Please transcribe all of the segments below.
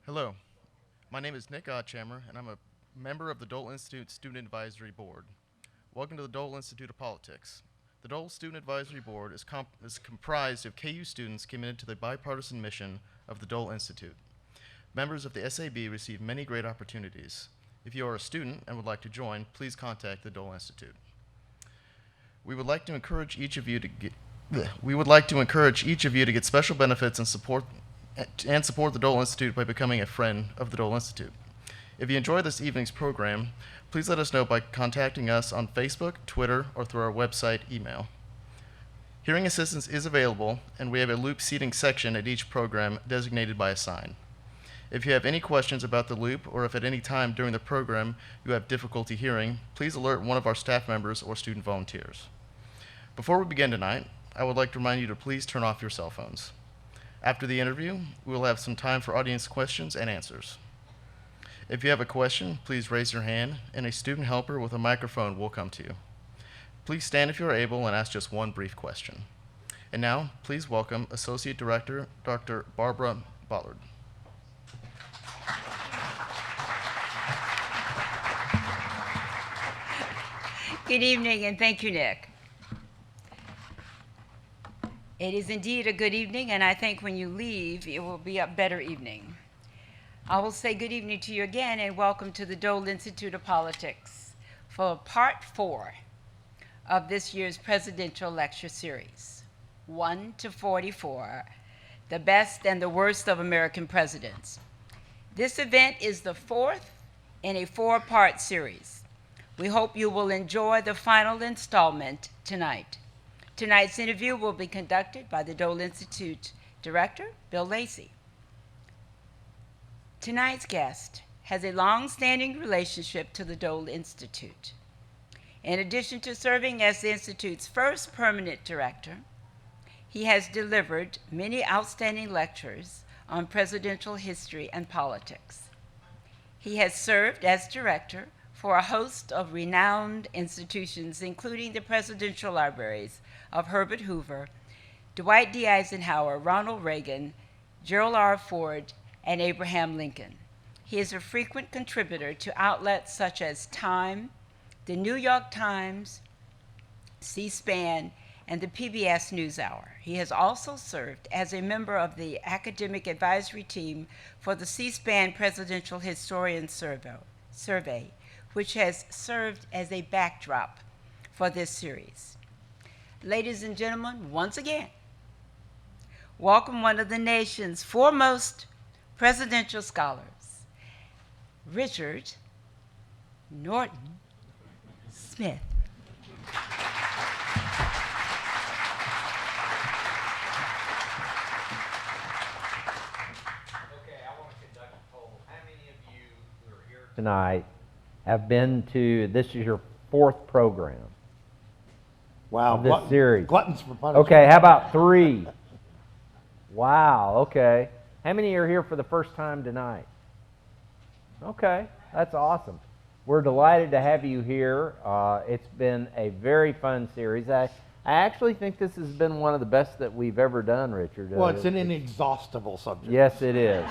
Hello, my name is Nick Otchammer, and I'm a member of the Dole Institute Student Advisory Board. Welcome to the Dole Institute of Politics. The Dole Student Advisory Board is comprised of KU students committed to the bipartisan mission of the Dole Institute. Members of the SAB receive many great opportunities. If you are a student and would like to join, please contact the Dole Institute. We would like to encourage each of you to get special benefits and support the Dole Institute by becoming a friend of the Dole Institute. If you enjoy this evening's program, please let us know by contacting us on Facebook, Twitter, or through our website email. Hearing assistance is available, and we have a loop seating section at each program designated by a sign. If you have any questions about the loop, or if at any time during the program you have difficulty hearing, please alert one of our staff members or student volunteers. Before we begin tonight, I would like to remind you to please turn off your cell phones. After the interview, we will have some time for audience questions and answers. If you have a question, please raise your hand, and a student helper with a microphone will come to you. Please stand if you are able and ask just one brief question. And now, please welcome Associate Director, Dr. Barbara Bollard. Good evening, and thank you, Nick. It is indeed a good evening, and I think when you leave, it will be a better evening. I will say good evening to you again, and welcome to the Dole Institute of Politics for part 4 of this year's presidential lecture series, 1 to 44, the best and the worst of American presidents. This event is the 4th in a 4-part series. We hope you will enjoy the final installment tonight. Tonight's interview will be conducted by the Dole Institute Director, Bill Lacey. Tonight's guest has a long-standing relationship to the Dole Institute. In addition to serving as the Institute's first permanent director, he has delivered many outstanding lectures on presidential history and politics. He has served as director for a host of renowned institutions, including the presidential libraries of Herbert Hoover, Dwight D. Eisenhower, Ronald Reagan, Gerald R. Ford, and Abraham Lincoln. He is a frequent contributor to outlets such as Time, the New York Times, C-SPAN, and the PBS NewsHour. He has also served as a member of the academic advisory team for the C-SPAN Presidential Historian Survey, which has served as a backdrop for this series. Ladies and gentlemen, once again, welcome one of the nation's foremost presidential scholars, Richard Norton Smith. Tonight have been to, this is your 4th program Wow, of this series. Gluttons for punishment. Okay, how about 3? Wow, okay. How many are here for the first time tonight? Okay, that's awesome. We're delighted to have you here. It's been a very fun series. I actually think this has been one of the best that we've ever done, Richard. Well, it's an inexhaustible subject. Yes, it is.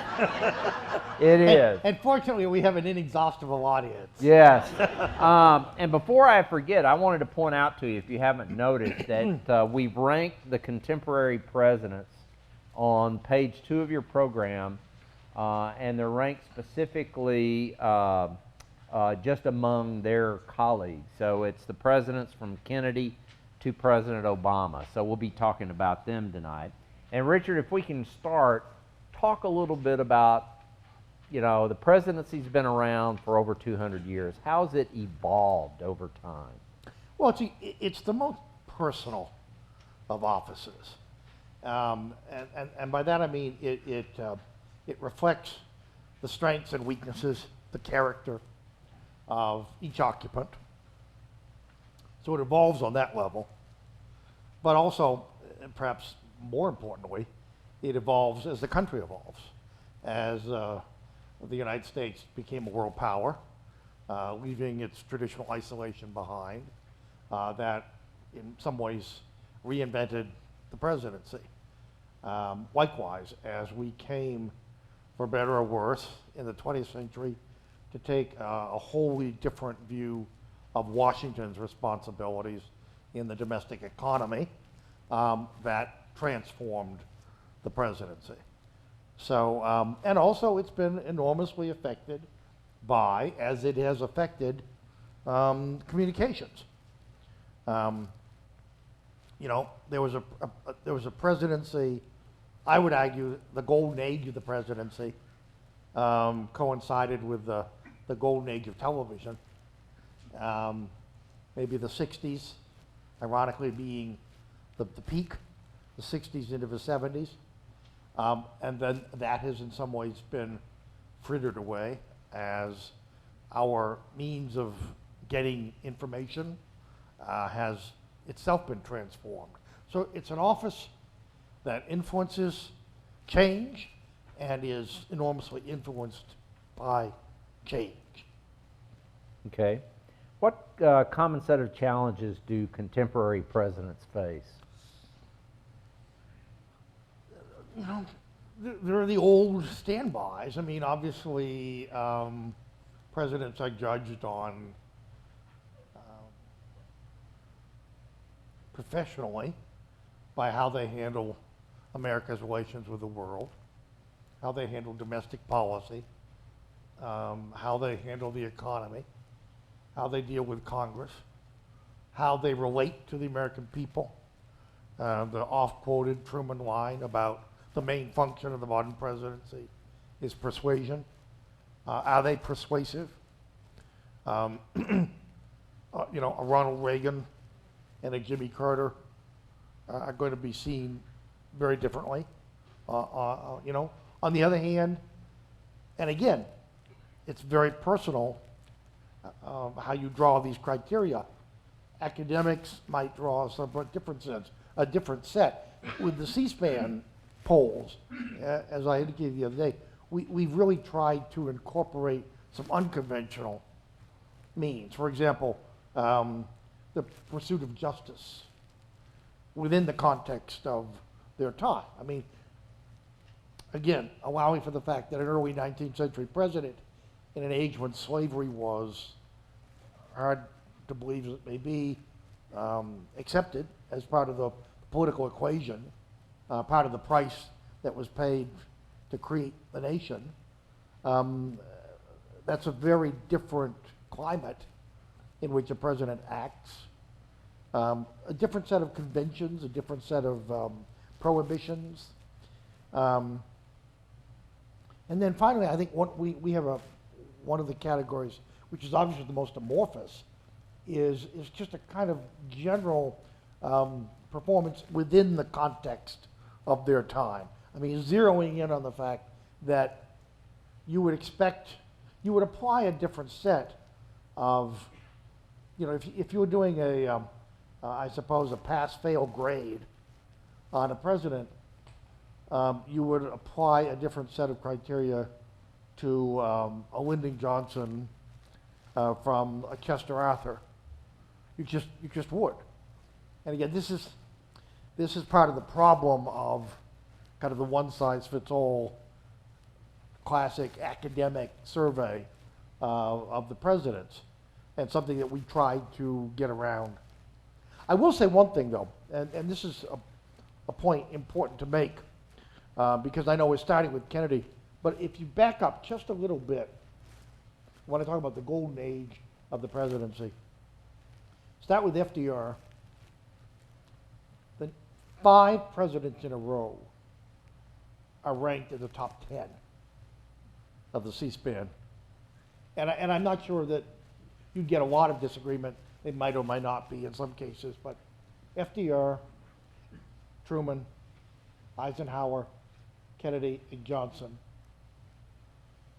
It is. And fortunately, we have an inexhaustible audience. Yes. And before I forget, I wanted to point out to you, if you haven't noticed, that we've ranked the contemporary presidents on page 2 of your program, and they're ranked specifically just among their colleagues. So it's the presidents from Kennedy to President Obama. So we'll be talking about them tonight. And Richard, if we can start, talk a little bit about, the presidency's been around for over 200 years. How's it evolved over time? Well, it's the most personal of offices. And by that I mean it reflects the strengths and weaknesses, the character of each occupant. So it evolves on that level. But also, and perhaps more importantly, it evolves as the country evolves. As the United States became a world power, leaving its traditional isolation behind, that in some ways reinvented the presidency. Likewise, as we came for better or worse, in the 20th century, to take a wholly different view of Washington's responsibilities in the domestic economy that transformed the presidency. So, and also it's been enormously affected by, as it has affected communications. You know, there was a presidency, I would argue the golden age of the presidency coincided with the golden age of television. Maybe the 60s, ironically being the peak, the 60s into the 70s. And then that has in some ways been frittered away as our means of getting information has itself been transformed. So it's an office that influences change and is enormously influenced by change. Okay. What common set of challenges do contemporary presidents face? You know, there are the old standbys. I mean, obviously, presidents are judged on professionally by how they handle America's relations with the world, how they handle domestic policy, how they handle the economy, how they deal with Congress, how they relate to the American people. The oft-quoted Truman line about the main function of the modern presidency is persuasion. Are they persuasive? You know, a Ronald Reagan and a Jimmy Carter are going to be seen very differently. You know, on the other hand, and again, it's very personal how you draw these criteria. Academics might draw a different set. With the C-SPAN polls, as I indicated the other day, we've really tried to incorporate some unconventional means. For example, the pursuit of justice within the context of their time. I mean, again, allowing for the fact that an early 19th century president in an age when slavery was hard to believe as it may be, accepted as part of the political equation, part of the price that was paid to create the nation. That's a very different climate in which a president acts. A different set of conventions, a different set of prohibitions. And then finally, I think we have one of the categories, which is obviously the most amorphous, is just a kind of general performance within the context of their time. I mean, zeroing in on the fact that you would apply a different set of, you know, if you were doing I suppose, a pass-fail grade on a president, you would apply a different set of criteria to a Lyndon Johnson from a Chester Arthur. You just would. And again, this is part of the problem of kind of the one-size-fits-all classic academic survey of the presidents, and something that we tried to get around. I will say one thing, though, and this is a point important to make, because I know we're starting with Kennedy, but if you back up just a little bit, when I talk about the golden age of the presidency, start with FDR. The 5 presidents in a row are ranked in the top 10 of the C-SPAN. And I'm not sure that you'd get a lot of disagreement. It might or might not be in some cases, but FDR, Truman, Eisenhower, Kennedy, and Johnson.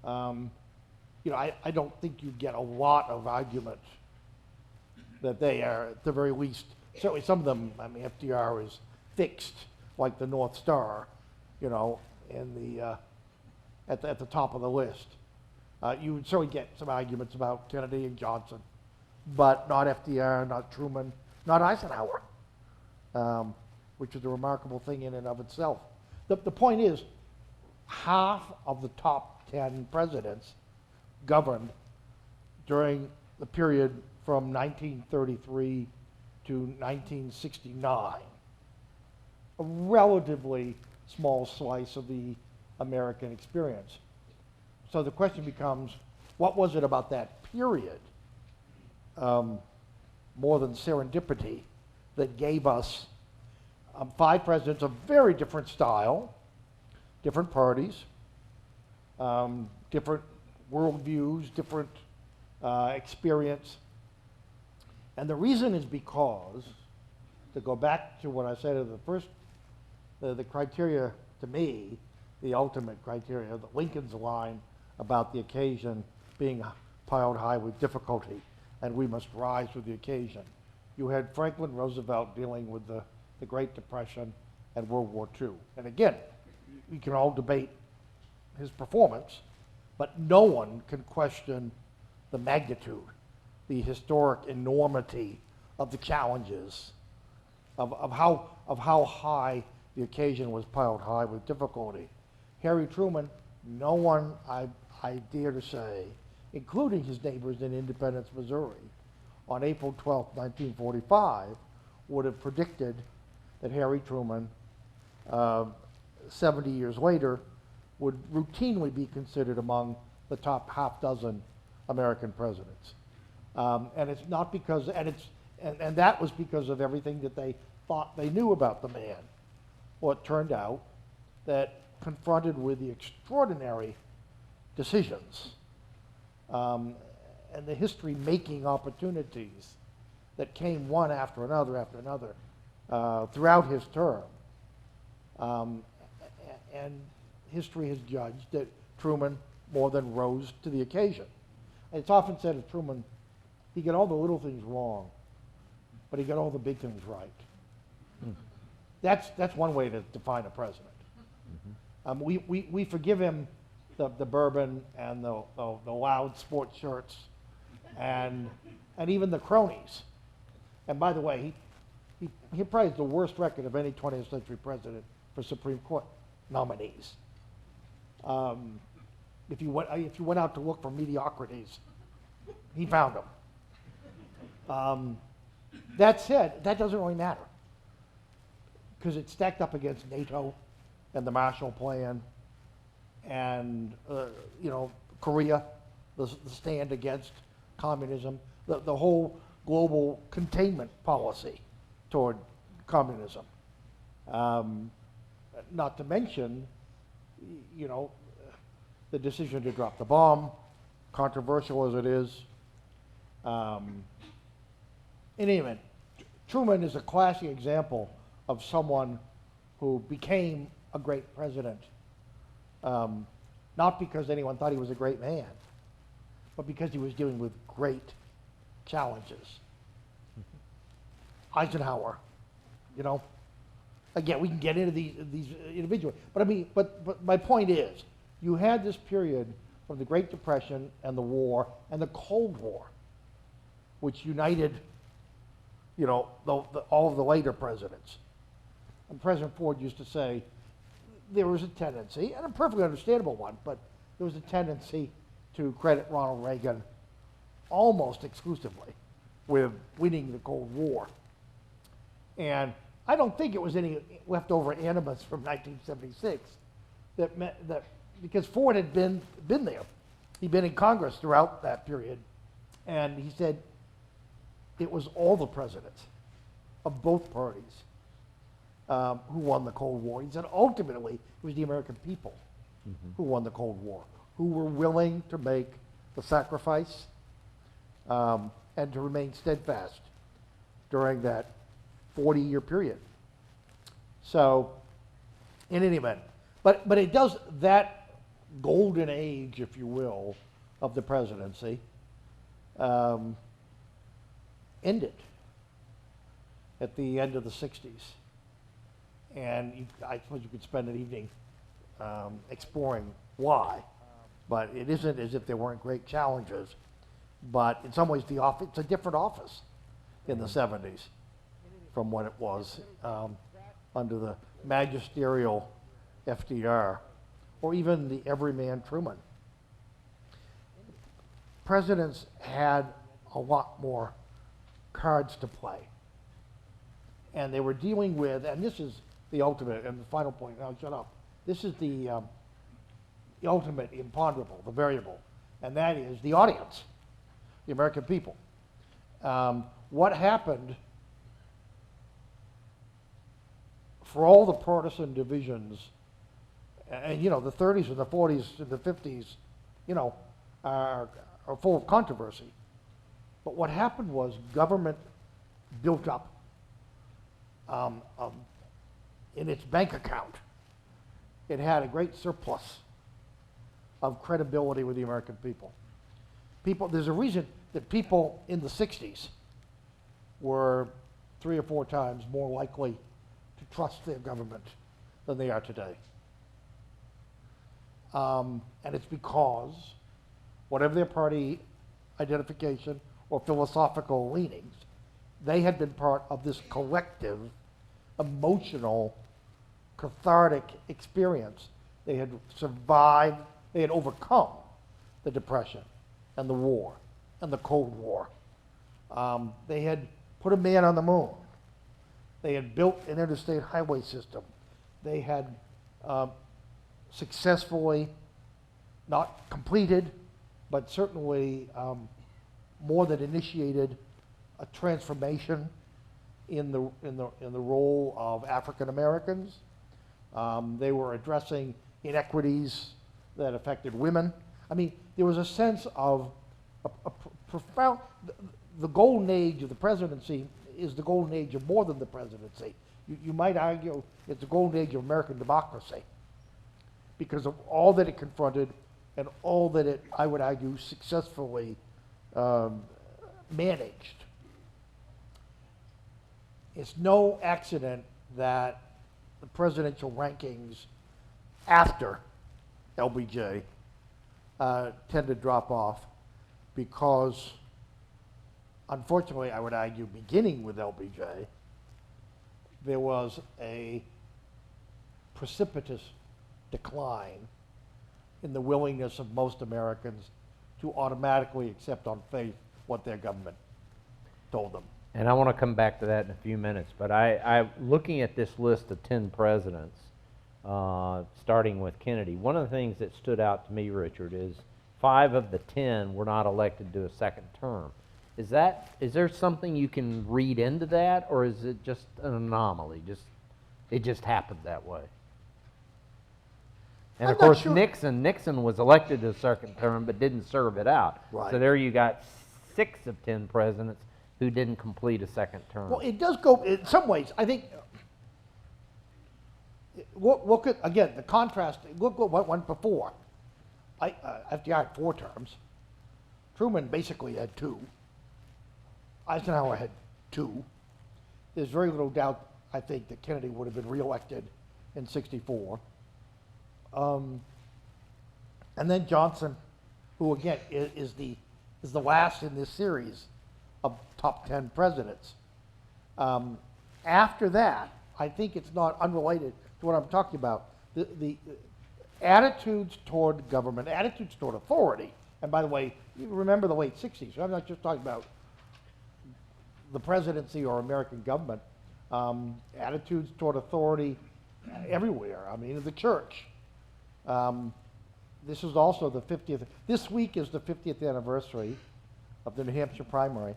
You know, I don't think you get a lot of argument that they are, at the very least, certainly some of them, I mean, FDR is fixed like the North Star, you know, in the, at the top of the list. You would certainly get some arguments about Kennedy and Johnson, but not FDR, not Truman, not Eisenhower, which is a remarkable thing in and of itself. The point is, half of the top 10 presidents governed during the period from 1933 to 1969. A relatively small slice of the American experience. So the question becomes, what was it about that period, more than serendipity, that gave us 5 presidents of very different style, different parties, different worldviews, different experience. And the reason is because, to go back to what I said at the first, the criteria, to me, the ultimate criteria, that Lincoln's line about the occasion being piled high with difficulty, and we must rise with the occasion. You had Franklin Roosevelt dealing with the Great Depression and World War II. And again, we can all debate his performance, but no one can question the magnitude, the historic enormity of the challenges, of how high the occasion was piled high with difficulty. Harry Truman, no one, I dare to say, including his neighbors in Independence, Missouri, on April 12, 1945, would have predicted that Harry Truman, 70 years later, would routinely be considered among the top half dozen American presidents. And it's not because, and that was because of everything that they thought they knew about the man. Well, it turned out that confronted with the extraordinary decisions and the history-making opportunities that came one after another throughout his term. And history has judged that Truman more than rose to the occasion. And it's often said of Truman, he got all the little things wrong, but he got all the big things right. That's one way to define a president. We forgive him the bourbon and the loud sports shirts and even the cronies. And by the way, he probably has the worst record of any 20th century president for Supreme Court nominees. If you went out to look for mediocrities, he found them. That said, that doesn't really matter, because it's stacked up against NATO and the Marshall Plan and Korea, the stand against communism, the whole global containment policy toward communism. Not to mention, the decision to drop the bomb, controversial as it is. In any event, Truman is a classic example of someone who became a great president, not because anyone thought he was a great man, but because he was dealing with great challenges. Eisenhower, again, we can get into these individually, but my point is, you had this period from the Great Depression and the war and the Cold War, which united, all of the later presidents. And President Ford used to say there was a tendency, and a perfectly understandable one, but there was a tendency to credit Ronald Reagan almost exclusively with winning the Cold War. And I don't think it was any leftover animus from 1976 that meant that, because Ford had been there. He'd been in Congress throughout that period. And he said it was all the presidents of both parties who won the Cold War. He said ultimately it was the American people who won the Cold War, who were willing to make the sacrifice and to remain steadfast during that 40-year period. So, in any event, but it does, that golden age, if you will, of the presidency ended at the end of the 60s. And I suppose you could spend an evening exploring why, but it isn't as if there weren't great challenges. But in some ways, it's a different office in the 70s from what it was under the magisterial FDR. or even the everyman Truman. Presidents had a lot more cards to play. And they were dealing with, and this is the ultimate, and the final point, and I'll shut up. This is the ultimate imponderable, the variable, and that is the audience, the American people. What happened for all the partisan divisions, and you know, the 30s and the 40s and the 50s, you know, are full of controversy. But what happened was government built up in its bank account. It had a great surplus of credibility with the American people. There's a reason that people in the 60s were 3 or 4 times more likely to trust their government than they are today. And it's because, whatever their party identification or philosophical leanings, they had been part of this collective, emotional, cathartic experience. They had survived, they had overcome the Depression and the war and the Cold War. They had put a man on the moon. They had built an interstate highway system. They had successfully, not completed, but certainly more than initiated a transformation in the role of African Americans. They were addressing inequities that affected women. I mean, there was a sense of a profound. The golden age of the presidency is the golden age of more than the presidency. You might argue it's the golden age of American democracy because of all that it confronted and all that it, I would argue, successfully managed. It's no accident that the presidential rankings after LBJ tend to drop off because, unfortunately, I would argue, beginning with LBJ, there was a precipitous decline in the willingness of most Americans to automatically accept on faith what their government told them. And I want to come back to that in a few minutes, but I looking at this list of 10 presidents, starting with Kennedy, one of the things that stood out to me, Richard, is 5 of the 10 were not elected to a second term. Is there something you can read into that, or is it just an anomaly? It just happened that way? And I'm of not course, sure. Nixon was elected to a second term, but didn't serve it out. Right. So there you got 6 of 10 presidents who didn't complete a second term. Well, it does go, in some ways, I think, look at, again, the contrast, look at what went before. FDR had 4 terms. Truman basically had 2. Eisenhower had 2. There's very little doubt, I think, that Kennedy would have been reelected in '64. And then Johnson, who again is the last in this series of top 10 presidents. After that, I think it's not unrelated to what I'm talking about. The attitudes toward government, attitudes toward authority, and by the way, you remember the late 60s. I'm not just talking about the presidency or American government. Attitudes toward authority everywhere. I mean, the church. This is also the 50th. This week is the 50th anniversary of the New Hampshire primary,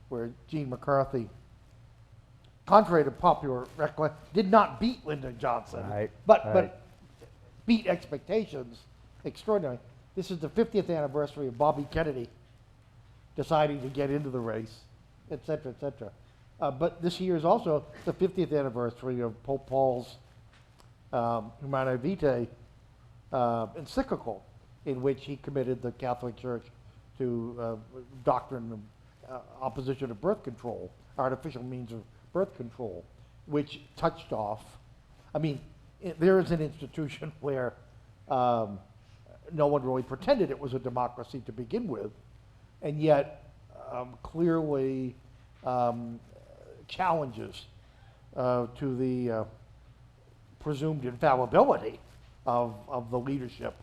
where Gene McCarthy, contrary to popular recollection, did not beat Lyndon Johnson, Right, but beat expectations extraordinarily. This is the 50th anniversary of Bobby Kennedy deciding to get into the race, et cetera, et cetera. But this year is also the 50th anniversary of Pope Paul's Humanae Vitae encyclical, in which he committed the Catholic Church to doctrine of opposition to birth control, artificial means of birth control, which touched off. I mean, there is an institution where no one really pretended it was a democracy to begin with, and yet clearly challenges to the presumed infallibility of the leadership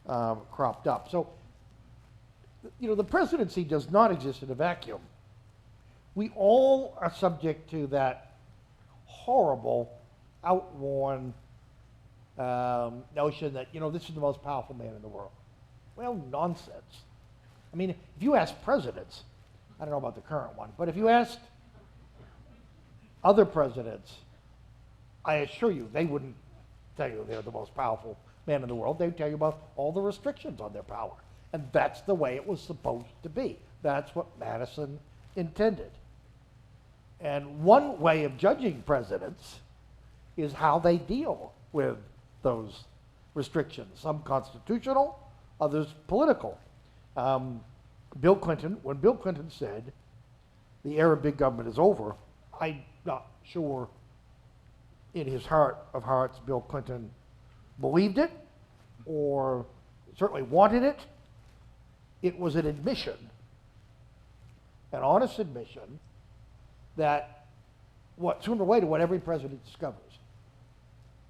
cropped up. So, you know, the presidency does not exist in a vacuum. We all are subject to that horrible, outworn notion that, you know, this is the most powerful man in the world. Well, nonsense. I mean, if you ask presidents, I don't know about the current one, but if you asked other presidents, I assure you, they wouldn't tell you they're the most powerful man in the world. They'd tell you about all the restrictions on their power. And that's the way it was supposed to be. That's what Madison intended. And one way of judging presidents is how they deal with those restrictions. Some constitutional, others political. When Bill Clinton said the era of big government is over, I'm not sure in his heart of hearts Bill Clinton believed it or certainly wanted it. It was an admission, an honest admission, that sooner or later what every president discovers,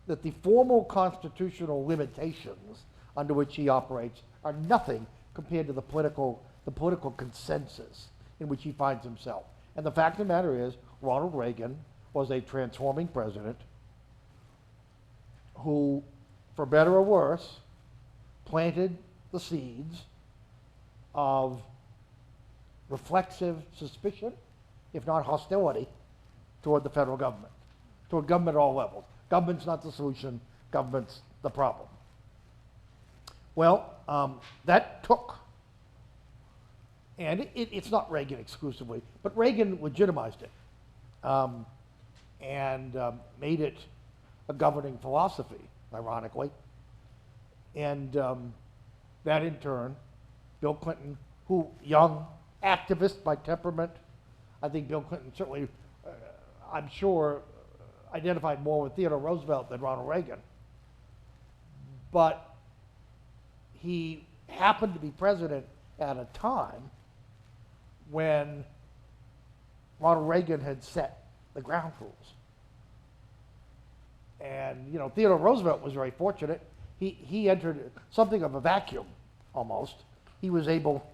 that the formal constitutional limitations under which he operates are nothing compared to the political consensus in which he finds himself. And the fact of the matter is, Ronald Reagan was a transforming president who, for better or worse, planted the seeds of reflexive suspicion, if not hostility, toward the federal government, toward government at all levels. Government's not the solution, government's the problem. Well, that took, and it's not Reagan exclusively, but Reagan legitimized it and made it a governing philosophy, ironically. And that in turn, Bill Clinton, who young, activist by temperament, I think Bill Clinton certainly, I'm sure, identified more with Theodore Roosevelt than Ronald Reagan. But he happened to be president at a time when Ronald Reagan had set the ground rules. And, you know, Theodore Roosevelt was very fortunate. He entered something of a vacuum, almost. He was able,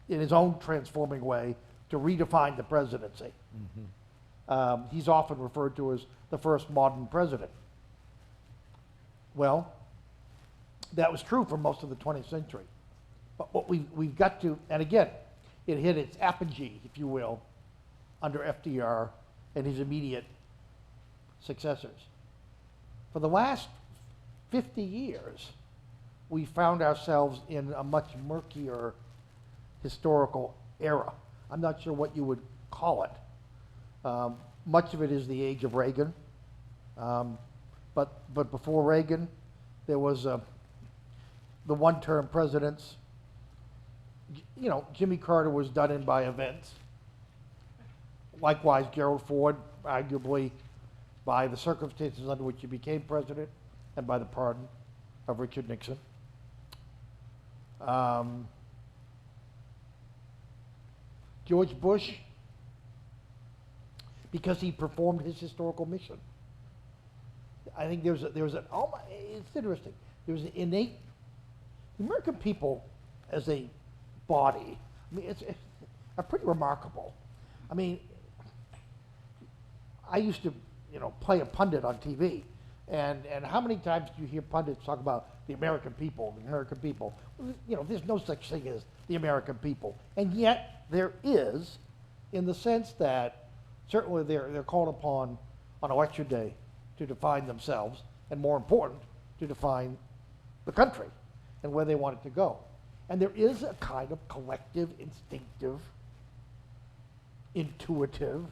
in his own transforming way, to redefine the presidency. Mm-hmm. He's often referred to as the first modern president. Well, that was true for most of the 20th century. But what we've got to, and again, it hit its apogee, if you will, under FDR and his immediate successors. For the last 50 years, we found ourselves in a much murkier historical era. I'm not sure what you would call it. Much of it is the age of Reagan. But before Reagan, there was the one-term presidents. You know, Jimmy Carter was done in by events. Likewise, Gerald Ford, arguably by the circumstances under which he became president and by the pardon of Richard Nixon. George Bush, because he performed his historical mission. I think it's interesting. There's an innate, the American people as a body, I mean, it's are pretty remarkable. I mean, I used to, you know, play a pundit on TV, and how many times do you hear pundits talk about the American people, the American people? You know, there's no such thing as the American people, and yet there is, in the sense that certainly they're called upon on election day to define themselves, and more important, to define the country and where they want it to go. And there is a kind of collective, instinctive, intuitive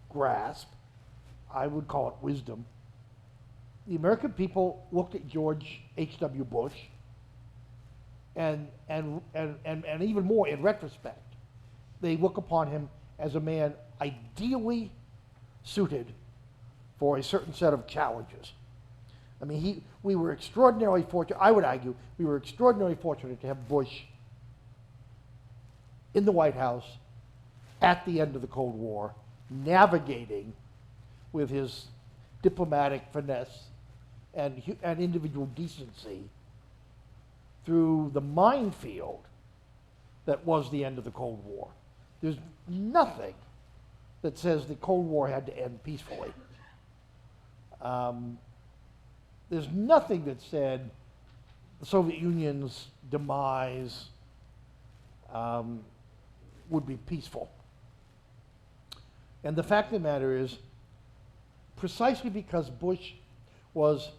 grasp, I would call it wisdom. The American people looked at George H.W. Bush, and even more in retrospect, they look upon him as a man ideally suited for a certain set of challenges. I mean, we were extraordinarily fortunate, I would argue, we were extraordinarily fortunate to have Bush in the White House at the end of the Cold War, navigating with his diplomatic finesse and individual decency through the minefield that was the end of the Cold War. There's nothing that says the Cold War had to end peacefully. There's nothing that said the Soviet Union's demise would be peaceful. And the fact of the matter is, precisely because Bush was,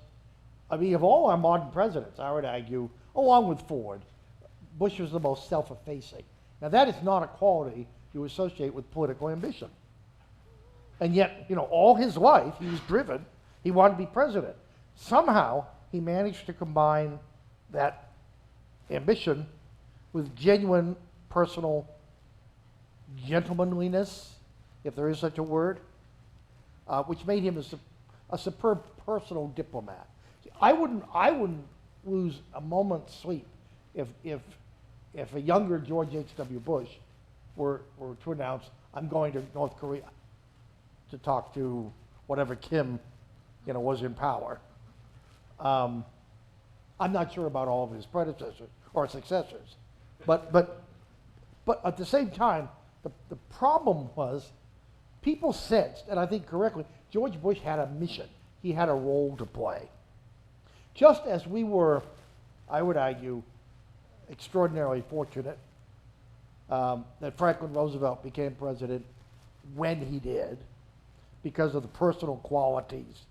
I mean, of all our modern presidents, I would argue, along with Ford, Bush was the most self-effacing. Now that is not a quality you associate with political ambition. And yet, you know, all his life he was driven, he wanted to be president. Somehow he managed to combine that ambition with genuine personal gentlemanliness, if there is such a word, which made him a superb personal diplomat. I wouldn't lose a moment's sleep if a younger George H.W. Bush were to announce, I'm going to North Korea to talk to whatever Kim, was in power. I'm not sure about all of his predecessors or successors, but at the same time, the problem was people sensed, and I think correctly, George Bush had a mission. He had a role to play. Just as we were, I would argue, extraordinarily fortunate that Franklin Roosevelt became president when he did, because of the personal qualities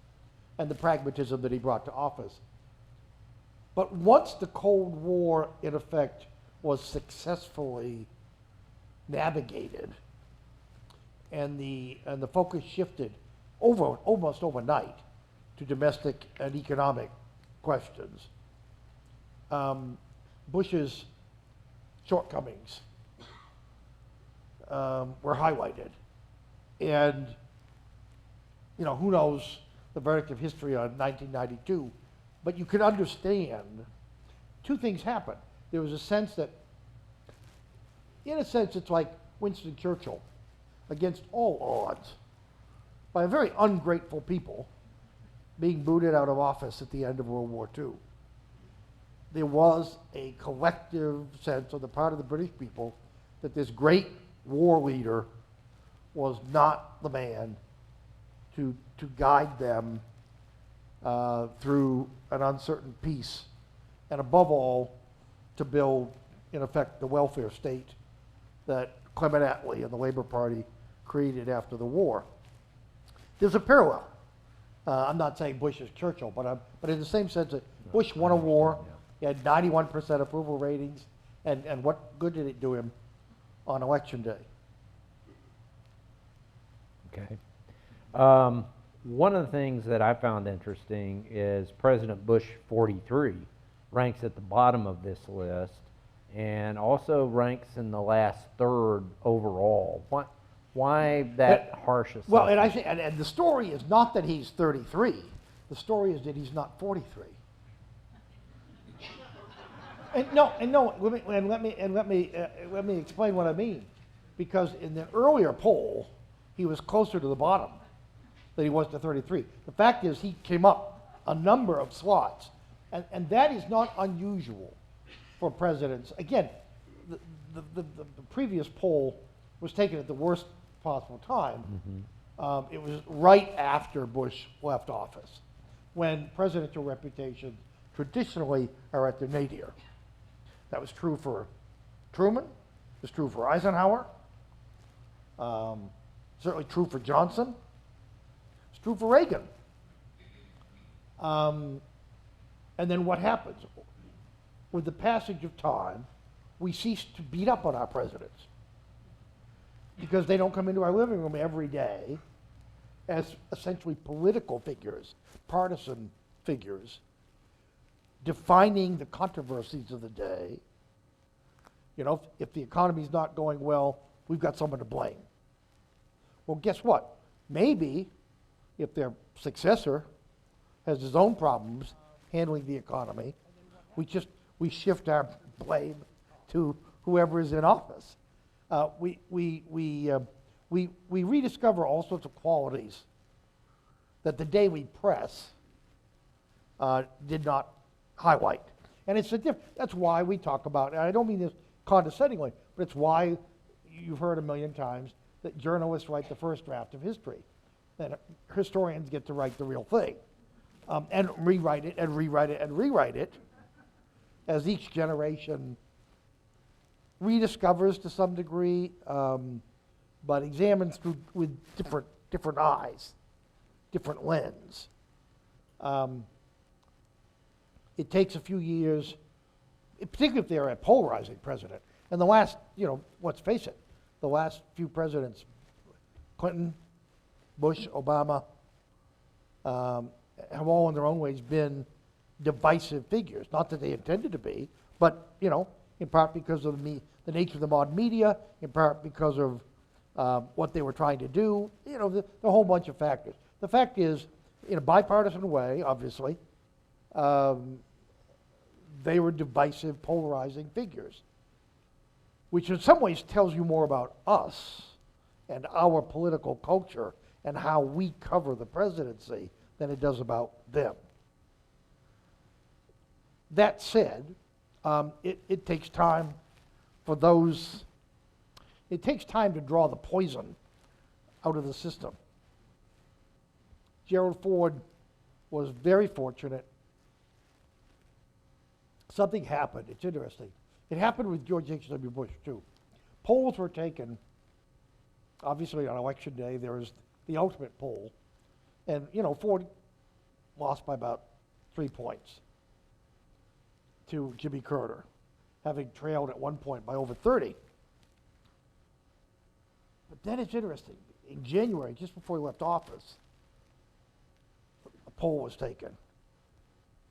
and the pragmatism that he brought to office. But once the Cold War, in effect, was successfully navigated, and the focus shifted almost overnight to domestic and economic questions, Bush's shortcomings were highlighted. And, who knows the verdict of history on 1992, but you could understand two things happened. There was a sense that, in a sense, it's like Winston Churchill, against all odds, by a very ungrateful people, being booted out of office at the end of World War II. There was a collective sense on the part of the British people that this great war leader was not the man to guide them through an uncertain peace, and above all, to build, in effect, the welfare state that Clement Attlee and the Labor Party created after the war. There's a parallel. I'm not saying Bush is Churchill, but in the same sense that Bush won a war, he had 91% approval ratings, and what good did it do him on election day? Okay. One of the things that I found interesting is President Bush 43 ranks at the bottom of this list and also ranks in the last third overall. Why that harsh assessment? Well, and I think, and the story is not that he's 33. The story is that he's not 43. Let me explain what I mean. Because in the earlier poll, he was closer to the bottom than he was to 33. The fact is, he came up a number of slots, and that is not unusual for presidents. Again, the previous poll was taken at the worst possible time. Mm-hmm. It was right after Bush left office, when presidential reputations traditionally are at their nadir. That was true for Truman, it was true for Eisenhower, certainly true for Johnson, it's true for Reagan. And then what happens? With the passage of time, we cease to beat up on our presidents because they don't come into our living room every day as essentially political figures, partisan figures, defining the controversies of the day. If the economy's not going well, we've got someone to blame. Well, guess what? Maybe if their successor has his own problems handling the economy, we shift our blame to whoever is in office. We rediscover all sorts of qualities that the day we press did not highlight. And that's why we talk about, and I don't mean this condescendingly, but it's why you've heard a million times that journalists write the first draft of history. That historians get to write the real thing. And rewrite it and rewrite it and rewrite it as each generation rediscovers to some degree, but examines through with different eyes, different lens. It takes a few years, particularly if they're a polarizing president. And the last, let's face it, the last few presidents, Clinton, Bush, Obama, have all in their own ways been divisive figures. Not that they intended to be, but, in part because of the nature of the modern media, in part because of what they were trying to do, the whole bunch of factors. The fact is, in a bipartisan way, obviously, they were divisive, polarizing figures, which in some ways tells you more about us and our political culture and how we cover the presidency than it does about them. That said, it takes time for those, it takes time to draw the poison out of the system. Gerald Ford was very fortunate. Something happened. It's interesting. It happened with George H.W. Bush, too. Polls were taken, obviously on election day. There was the ultimate poll. And, Ford lost by about 3 points to Jimmy Carter, having trailed at one point by over 30. But then it's interesting. In January, just before he left office, a poll was taken.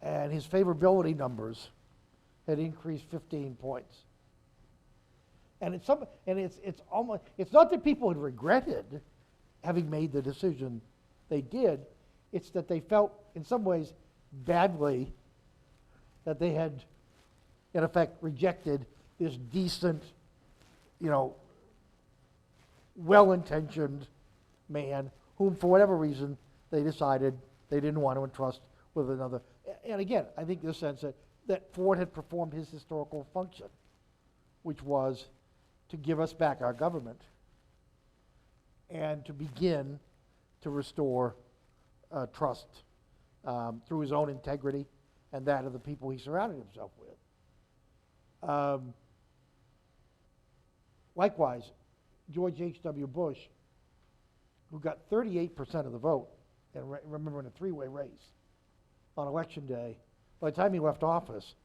And his favorability numbers had increased 15 points. And it's not that people had regretted having made the decision they did, it's that they felt in some ways badly that they had in effect rejected this decent, well-intentioned man whom for whatever reason they decided they didn't want to entrust with another. And again, I think in the sense that Ford had performed his historical function, which was to give us back our government and to begin to restore trust through his own integrity and that of the people he surrounded himself with. Likewise, George H.W. Bush, who got 38% of the vote, and remember in a three-way race on election day, by the time he left office,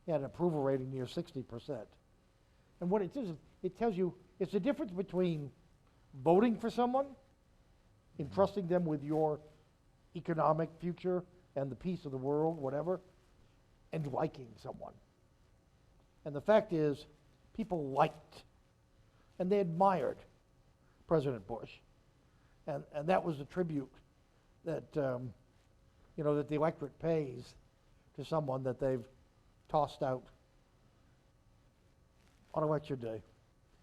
he had an approval rating near 60%. And what it does is it tells you it's the difference between voting for someone, entrusting them with your economic future and the peace of the world, whatever, and liking someone. And the fact is, people liked and they admired President Bush. And that was the tribute that, that the electorate pays to someone that they've tossed out on election day.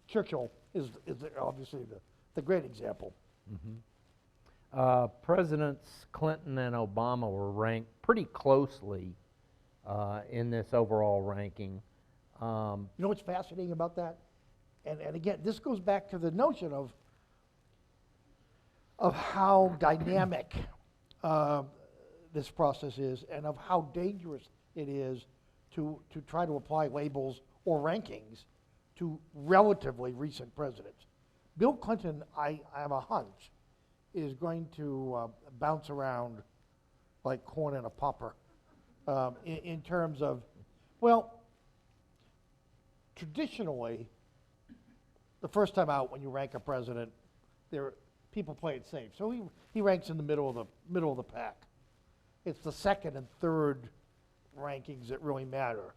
Churchill is obviously the great example. Mm-hmm. Presidents Clinton and Obama were ranked pretty closely in this overall ranking. You know what's fascinating about that? And again, this goes back to the notion of how dynamic this process is and of how dangerous it is to try to apply labels or rankings to relatively recent presidents. Bill Clinton, I have a hunch, is going to bounce around like corn in a popper in terms of, traditionally, the first time out when you rank a president, people play it safe. So he ranks in the middle of the pack. It's the second and third rankings that really matter.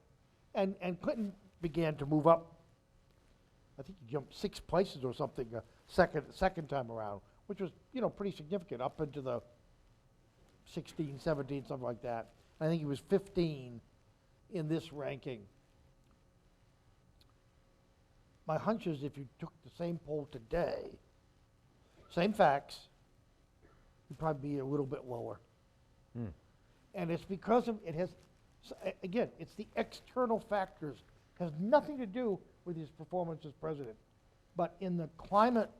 And Clinton began to move up. I think he jumped 6 places or something second time around, which was pretty significant, up into the 16, 17, something like that. I think he was 15 in this ranking. My hunch is if you took the same poll today, same facts, you'd probably be a little bit lower. And it's because of, it has, again, it's the external factors, has nothing to do with his performance as president. But in the climate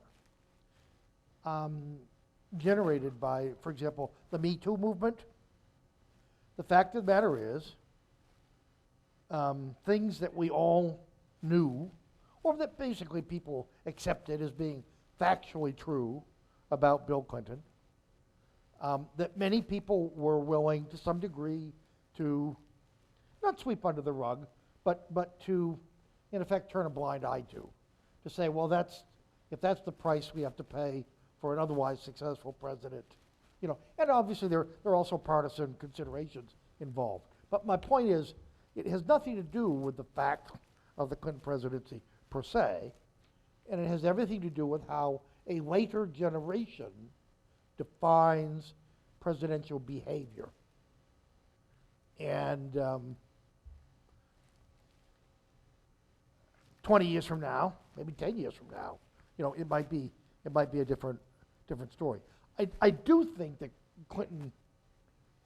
generated by, for example, the Me Too movement, the fact of the matter is, things that we all knew, or that basically people accepted as being factually true about Bill Clinton, that many people were willing to some degree to not sweep under the rug, but to, in effect, turn a blind eye to say, well, if that's the price we have to pay for an otherwise successful president, and obviously there are also partisan considerations involved. But my point is, it has nothing to do with the fact of the Clinton presidency per se, and it has everything to do with how a later generation defines presidential behavior. And 20 years from now, maybe 10 years from now, it might be a different story. I do think that Clinton,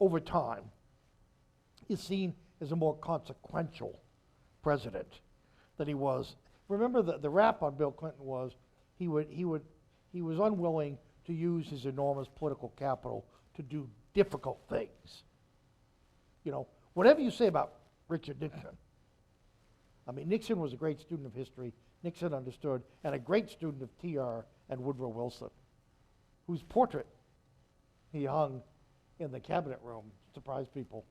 over time, is seen as a more consequential president than he was. Remember, the rap on Bill Clinton was he was unwilling to use his enormous political capital to do difficult things. Whatever you say about Richard Nixon, I mean, Nixon was a great student of history. Nixon understood, and a great student of TR and Woodrow Wilson, whose portrait he hung in the cabinet room, surprised people.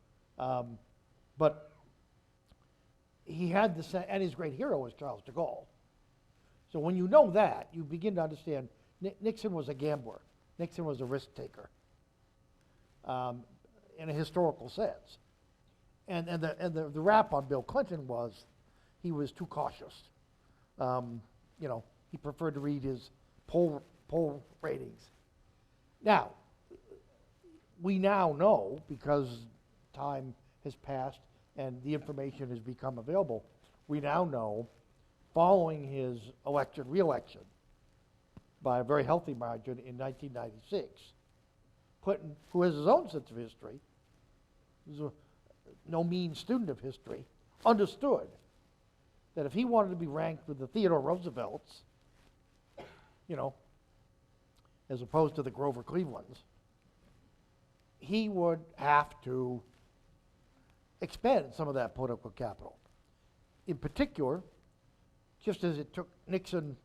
But he had and his great hero was Charles de Gaulle. So when you know that, you begin to understand Nixon was a gambler. Nixon was a risk taker, in a historical sense. And the rap on Bill Clinton was he was too cautious. He preferred to read his poll ratings. Now, we now know, because time has passed and the information has become available, we now know, following his reelection by a very healthy margin in 1996, Clinton, who has his own sense of history, who's no mean student of history, understood that if he wanted to be ranked with the Theodore Roosevelts, as opposed to the Grover Clevelands, he would have to expend some of that political capital. In particular, just as it took Nixon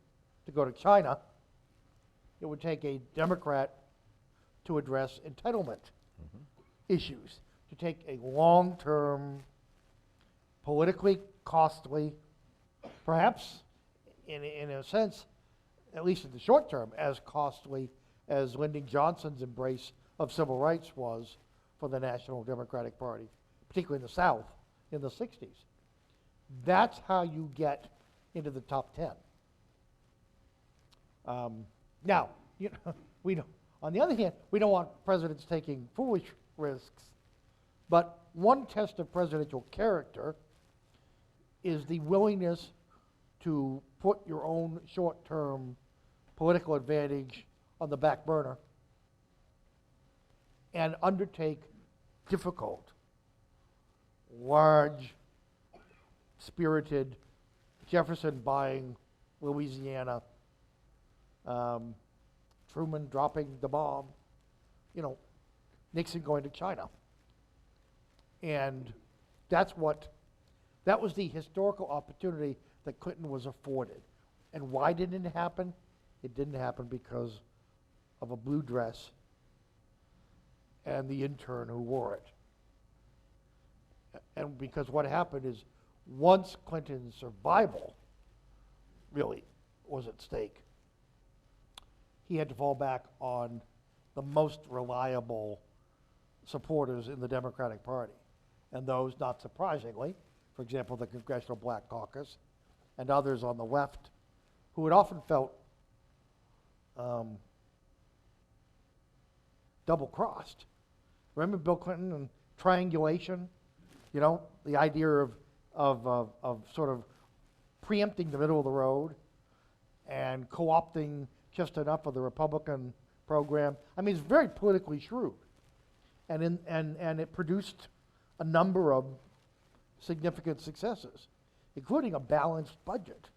to go to China, it would take a Democrat to address entitlement issues, to take a long-term, politically costly, perhaps in a sense, at least in the short term, as costly as Lyndon Johnson's embrace of civil rights was for the National Democratic Party, particularly in the South in the 60s. That's how you get into the top 10. Now, we don't, on the other hand, we don't want presidents taking foolish risks, but one test of presidential character is the willingness to put your own short-term political advantage on the back burner and undertake difficult, large, spirited, Jefferson buying Louisiana, Truman dropping the bomb, Nixon going to China. And that was the historical opportunity that Clinton was afforded. And why didn't it happen? It didn't happen because of a blue dress and the intern who wore it. And because what happened is, once Clinton's survival really was at stake, he had to fall back on the most reliable supporters in the Democratic Party. And those, not surprisingly, for example, the Congressional Black Caucus and others on the left, who had often felt double-crossed. Remember Bill Clinton and triangulation? The idea of sort of preempting the middle of the road and co-opting just enough of the Republican program. I mean, it's very politically shrewd. and it produced a number of significant successes, including a balanced budget.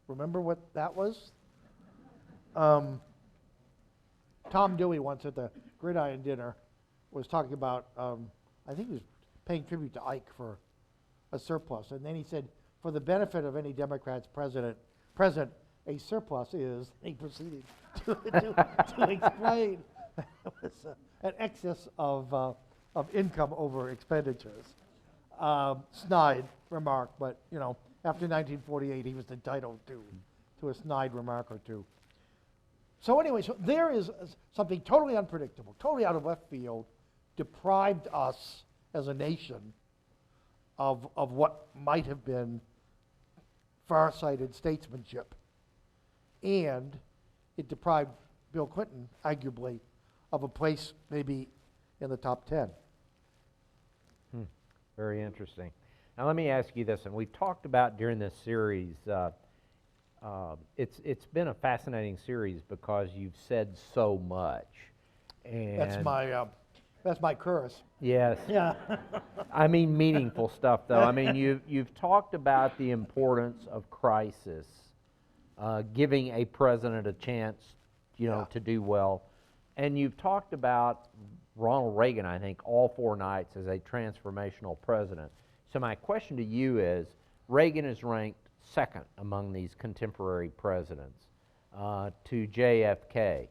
Remember what that was? Tom Dewey once at the Gridiron Dinner was talking about, I think he was paying tribute to Ike for a surplus, and then he said, for the benefit of any Democrats present, a surplus is, he proceeded to explain it was an excess of income over expenditures. Snide remark, but you know, after 1948, he was entitled to a snide remark or two. So anyway, so there is something totally unpredictable, totally out of left field, deprived us as a nation of what might have been far-sighted statesmanship. And it deprived Bill Clinton, arguably, of a place maybe in the top 10. Very interesting. Now let me ask you this, and we've talked about during this series, it's been a fascinating series because you've said so much. And That's my curse. yes. Yeah. I mean meaningful stuff, though. I mean, you've talked about the importance of crisis, giving a president a chance, to do well, and you've talked about Ronald Reagan, I think, all 4 nights as a transformational president. So my question to you is, Reagan is ranked second among these contemporary presidents to JFK.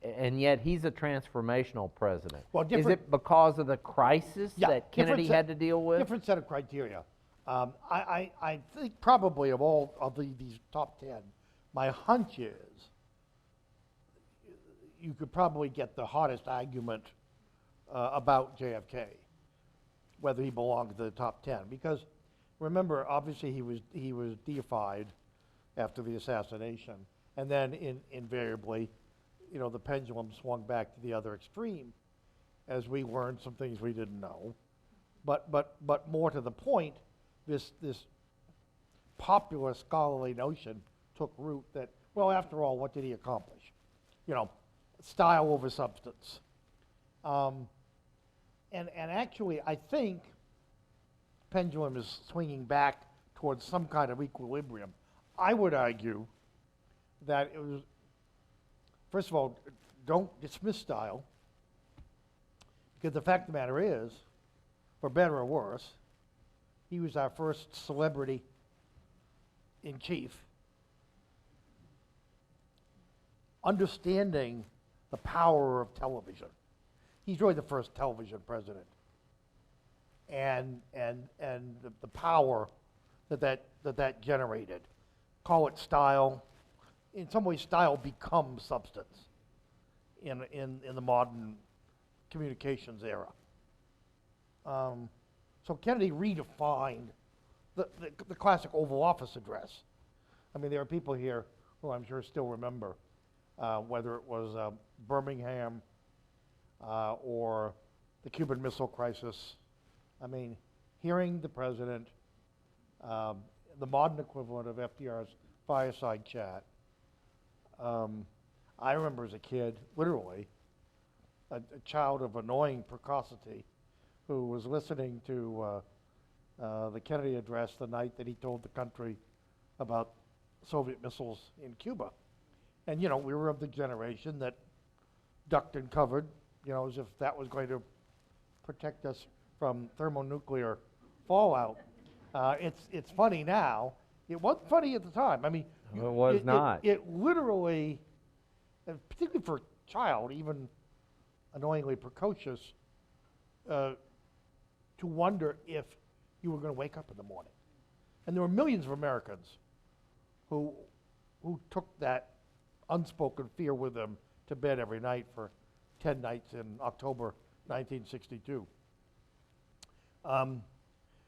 And yet he's a transformational president. Well, is it because of the crisis that Kennedy had to deal with? Different set of criteria. I think probably of all of these top 10, my hunch is you could probably get the hottest argument about JFK, whether he belonged to the top 10. Because remember, obviously he was deified after the assassination, and then invariably, the pendulum swung back to the other extreme as we learned some things we didn't know. But more to the point, this popular scholarly notion took root that, well, after all, what did he accomplish? Style over substance. And actually, I think pendulum is swinging back towards some kind of equilibrium. I would argue that it was, first of all, don't dismiss style, because the fact of the matter is, for better or worse, he was our first celebrity in chief. Understanding the power of television. He's really the first television president. And the power that generated. Call it style. In some ways, style becomes substance in the modern communications era. So Kennedy redefined the classic Oval Office address. I mean, there are people here who I'm sure still remember, whether it was Birmingham or the Cuban Missile Crisis. I mean, hearing the president, the modern equivalent of FDR's fireside chat. I remember as a kid, literally, a child of annoying precocity who was listening to the Kennedy address the night that he told the country about Soviet missiles in Cuba. And, we were of the generation that ducked and covered, as if that was going to protect us from thermonuclear fallout. It's funny now. It wasn't funny at the time. I mean, it was not. It literally, and particularly for a child, even annoyingly precocious, to wonder if you were going to wake up in the morning. And there were millions of Americans who took that unspoken fear with them to bed every night for 10 nights in October 1962.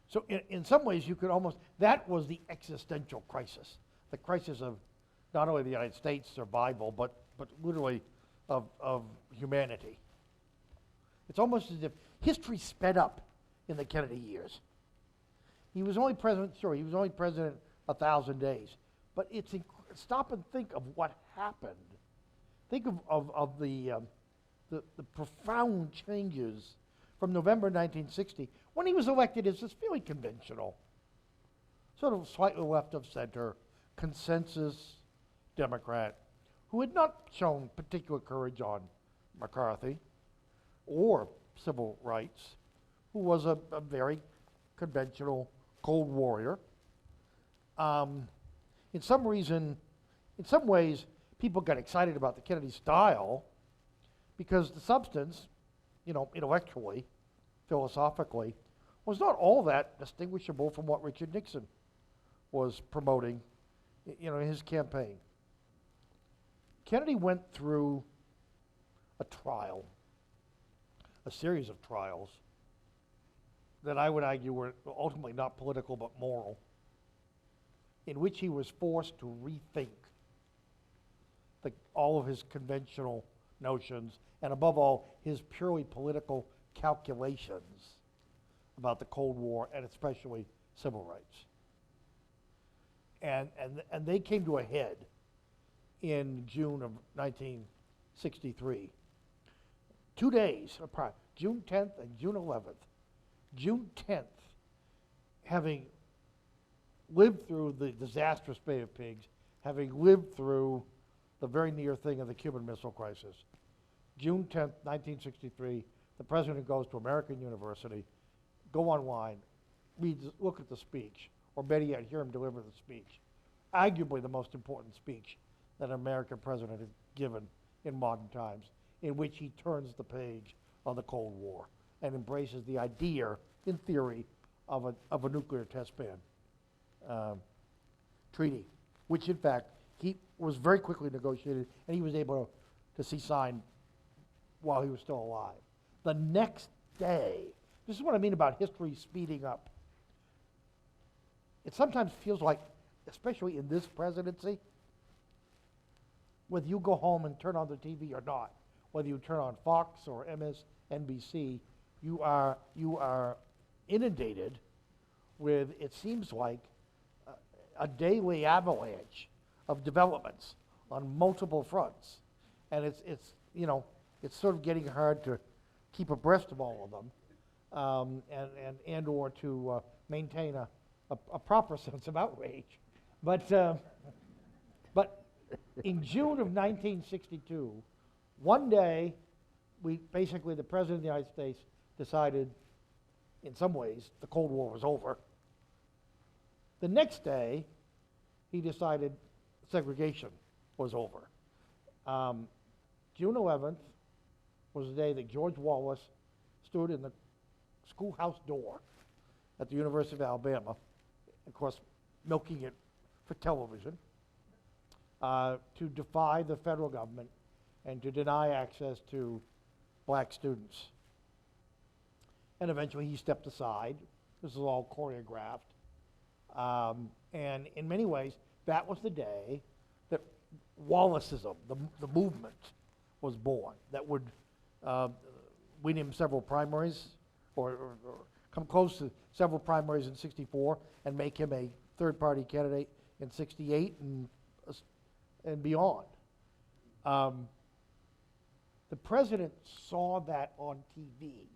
So in some ways you could almost, that was the existential crisis, the crisis of not only the United States survival, but literally of humanity. It's almost as if history sped up in the Kennedy years. He was only president, sure, he was only president 1,000 days, but stop and think of what happened. Think of the the profound changes from November 1960, when he was elected as this fairly conventional, sort of slightly left of center, consensus Democrat, who had not shown particular courage on McCarthy or civil rights, who was a very conventional cold warrior. In some ways, people got excited about the Kennedy style because the substance, intellectually, philosophically, was not all that distinguishable from what Richard Nixon was promoting, in his campaign. Kennedy went through a trial, a series of trials that I would argue were ultimately not political but moral, in which he was forced to rethink all of his conventional notions, and above all, his purely political calculations about the Cold War and especially civil rights. And they came to a head in June of 1963. 2 days apart, June 10th and June 11th. June 10th, having lived through the disastrous Bay of Pigs, having lived through the very near thing of the Cuban Missile Crisis. June 10th, 1963, the president goes to American University, go online, look at the speech, or better yet, hear him deliver the speech. Arguably the most important speech that an American president has given in modern times, in which he turns the page on the Cold War and embraces the idea, in theory, of a nuclear test ban treaty, which in fact he was very quickly negotiated, and he was able to see signed while he was still alive. The next day, this is what I mean about history speeding up. It sometimes feels like, especially in this presidency, whether you go home and turn on the TV or not, whether you turn on Fox or MSNBC, you are inundated with, it seems like, a daily avalanche of developments on multiple fronts, and it's sort of getting hard to keep abreast of all of them, and or to maintain a proper sense of outrage. But in June of 1962, one day, the President of the United States decided, in some ways, the Cold War was over. The next day, he decided segregation was over. June 11th was the day that George Wallace stood in the schoolhouse door at the University of Alabama, of course, milking it for television, to defy the federal government and to deny access to black students. And eventually he stepped aside. This is all choreographed. And in many ways, that was the day that Wallaceism, the movement, was born. That would win him several primaries, or come close to several primaries in '64, and make him a third-party candidate in '68 and beyond. The president saw that on TV,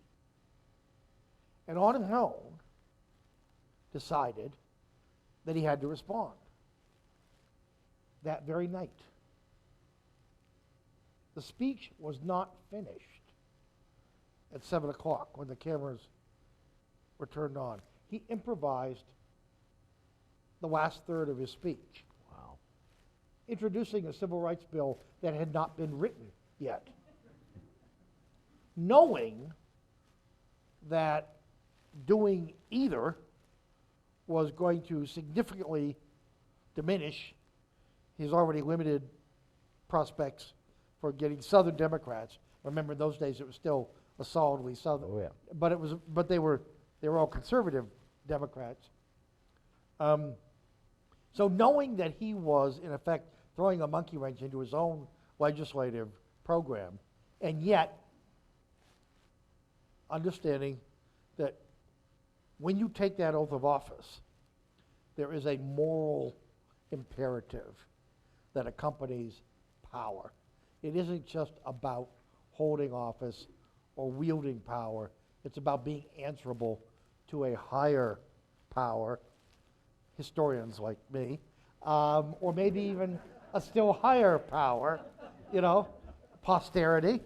and on his own decided that he had to respond that very night. The speech was not finished at 7 o'clock when the cameras were turned on. He improvised the last third of his speech. Wow. Introducing a civil rights bill that had not been written yet. Knowing that doing either was going to significantly diminish his already limited prospects for getting Southern Democrats. Remember, in those days it was still a solidly Southern, Oh, yeah. but they were all conservative Democrats. So knowing that he was in effect throwing a monkey wrench into his own legislative program, and yet understanding that when you take that oath of office, there is a moral imperative that accompanies power. It isn't just about holding office or wielding power. It's about being answerable to a higher power, historians like me, or maybe even a still higher power, posterity,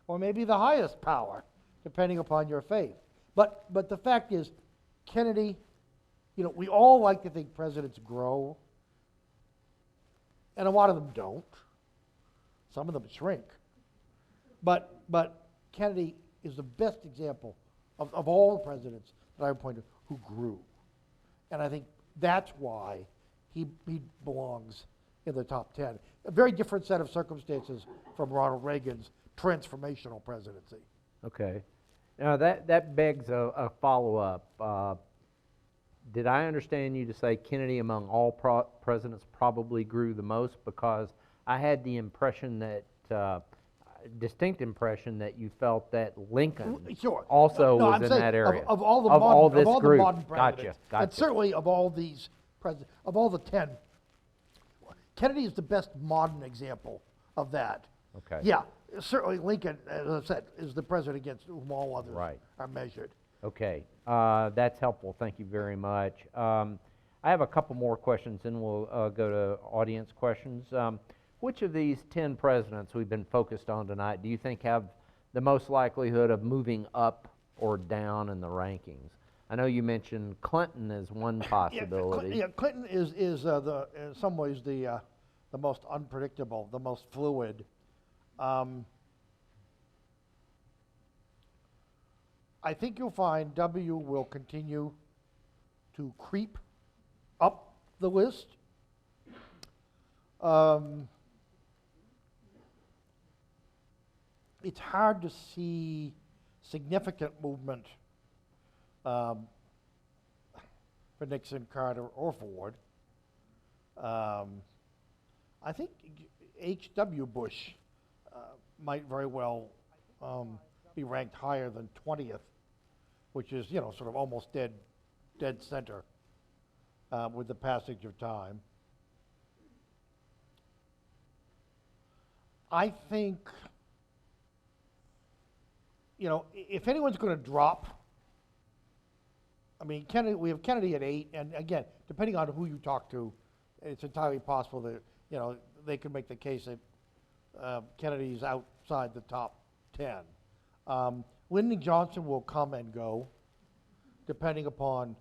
or maybe the highest power, depending upon your faith. But the fact is, Kennedy, we all like to think presidents grow, and a lot of them don't. Some of them shrink. But Kennedy is the best example of all the presidents that I've pointed who grew. And I think that's why he belongs in the top 10. A very different set of circumstances from Ronald Reagan's transformational presidency. Okay. Now that begs a follow-up. Did I understand you to say Kennedy among all presidents probably grew the most? Because I had the impression that, distinct impression that you felt that Lincoln Sure. also No, was I'm in saying that area. Of all the this the group. modern presidents. Gotcha. And certainly of all these presidents, of all the 10, Kennedy is the best modern example of that. Okay. Yeah, certainly Lincoln, as I said, is the president against whom all others Right. are measured. Okay, that's helpful. Thank you very much. I have a couple more questions, and we'll go to audience questions. Which of these 10 presidents we've been focused on tonight do you think have the most likelihood of moving up or down in the rankings? I know you mentioned Clinton as one possibility. Clinton is in some ways the most unpredictable, the most fluid. I think you'll find W will continue to creep up the list. It's hard to see significant movement for Nixon, Carter, or Ford. I think H.W. Bush might very well be ranked higher than 20th, which is, sort of almost dead center with the passage of time. I think, if anyone's going to drop, I mean, we have Kennedy at 8, and again, depending on who you talk to, it's entirely possible that, they could make the case that Kennedy's outside the top 10. Lyndon Johnson will come and go, depending upon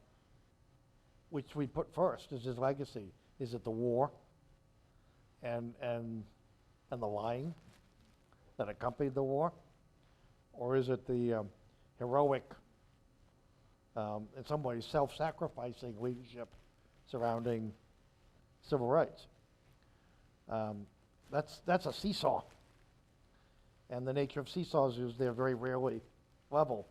which we put first as his legacy. Is it the war and the lying that accompanied the war? Or is it the heroic, in some ways self-sacrificing leadership surrounding civil rights? That's a seesaw. And the nature of seesaws is they're very rarely level.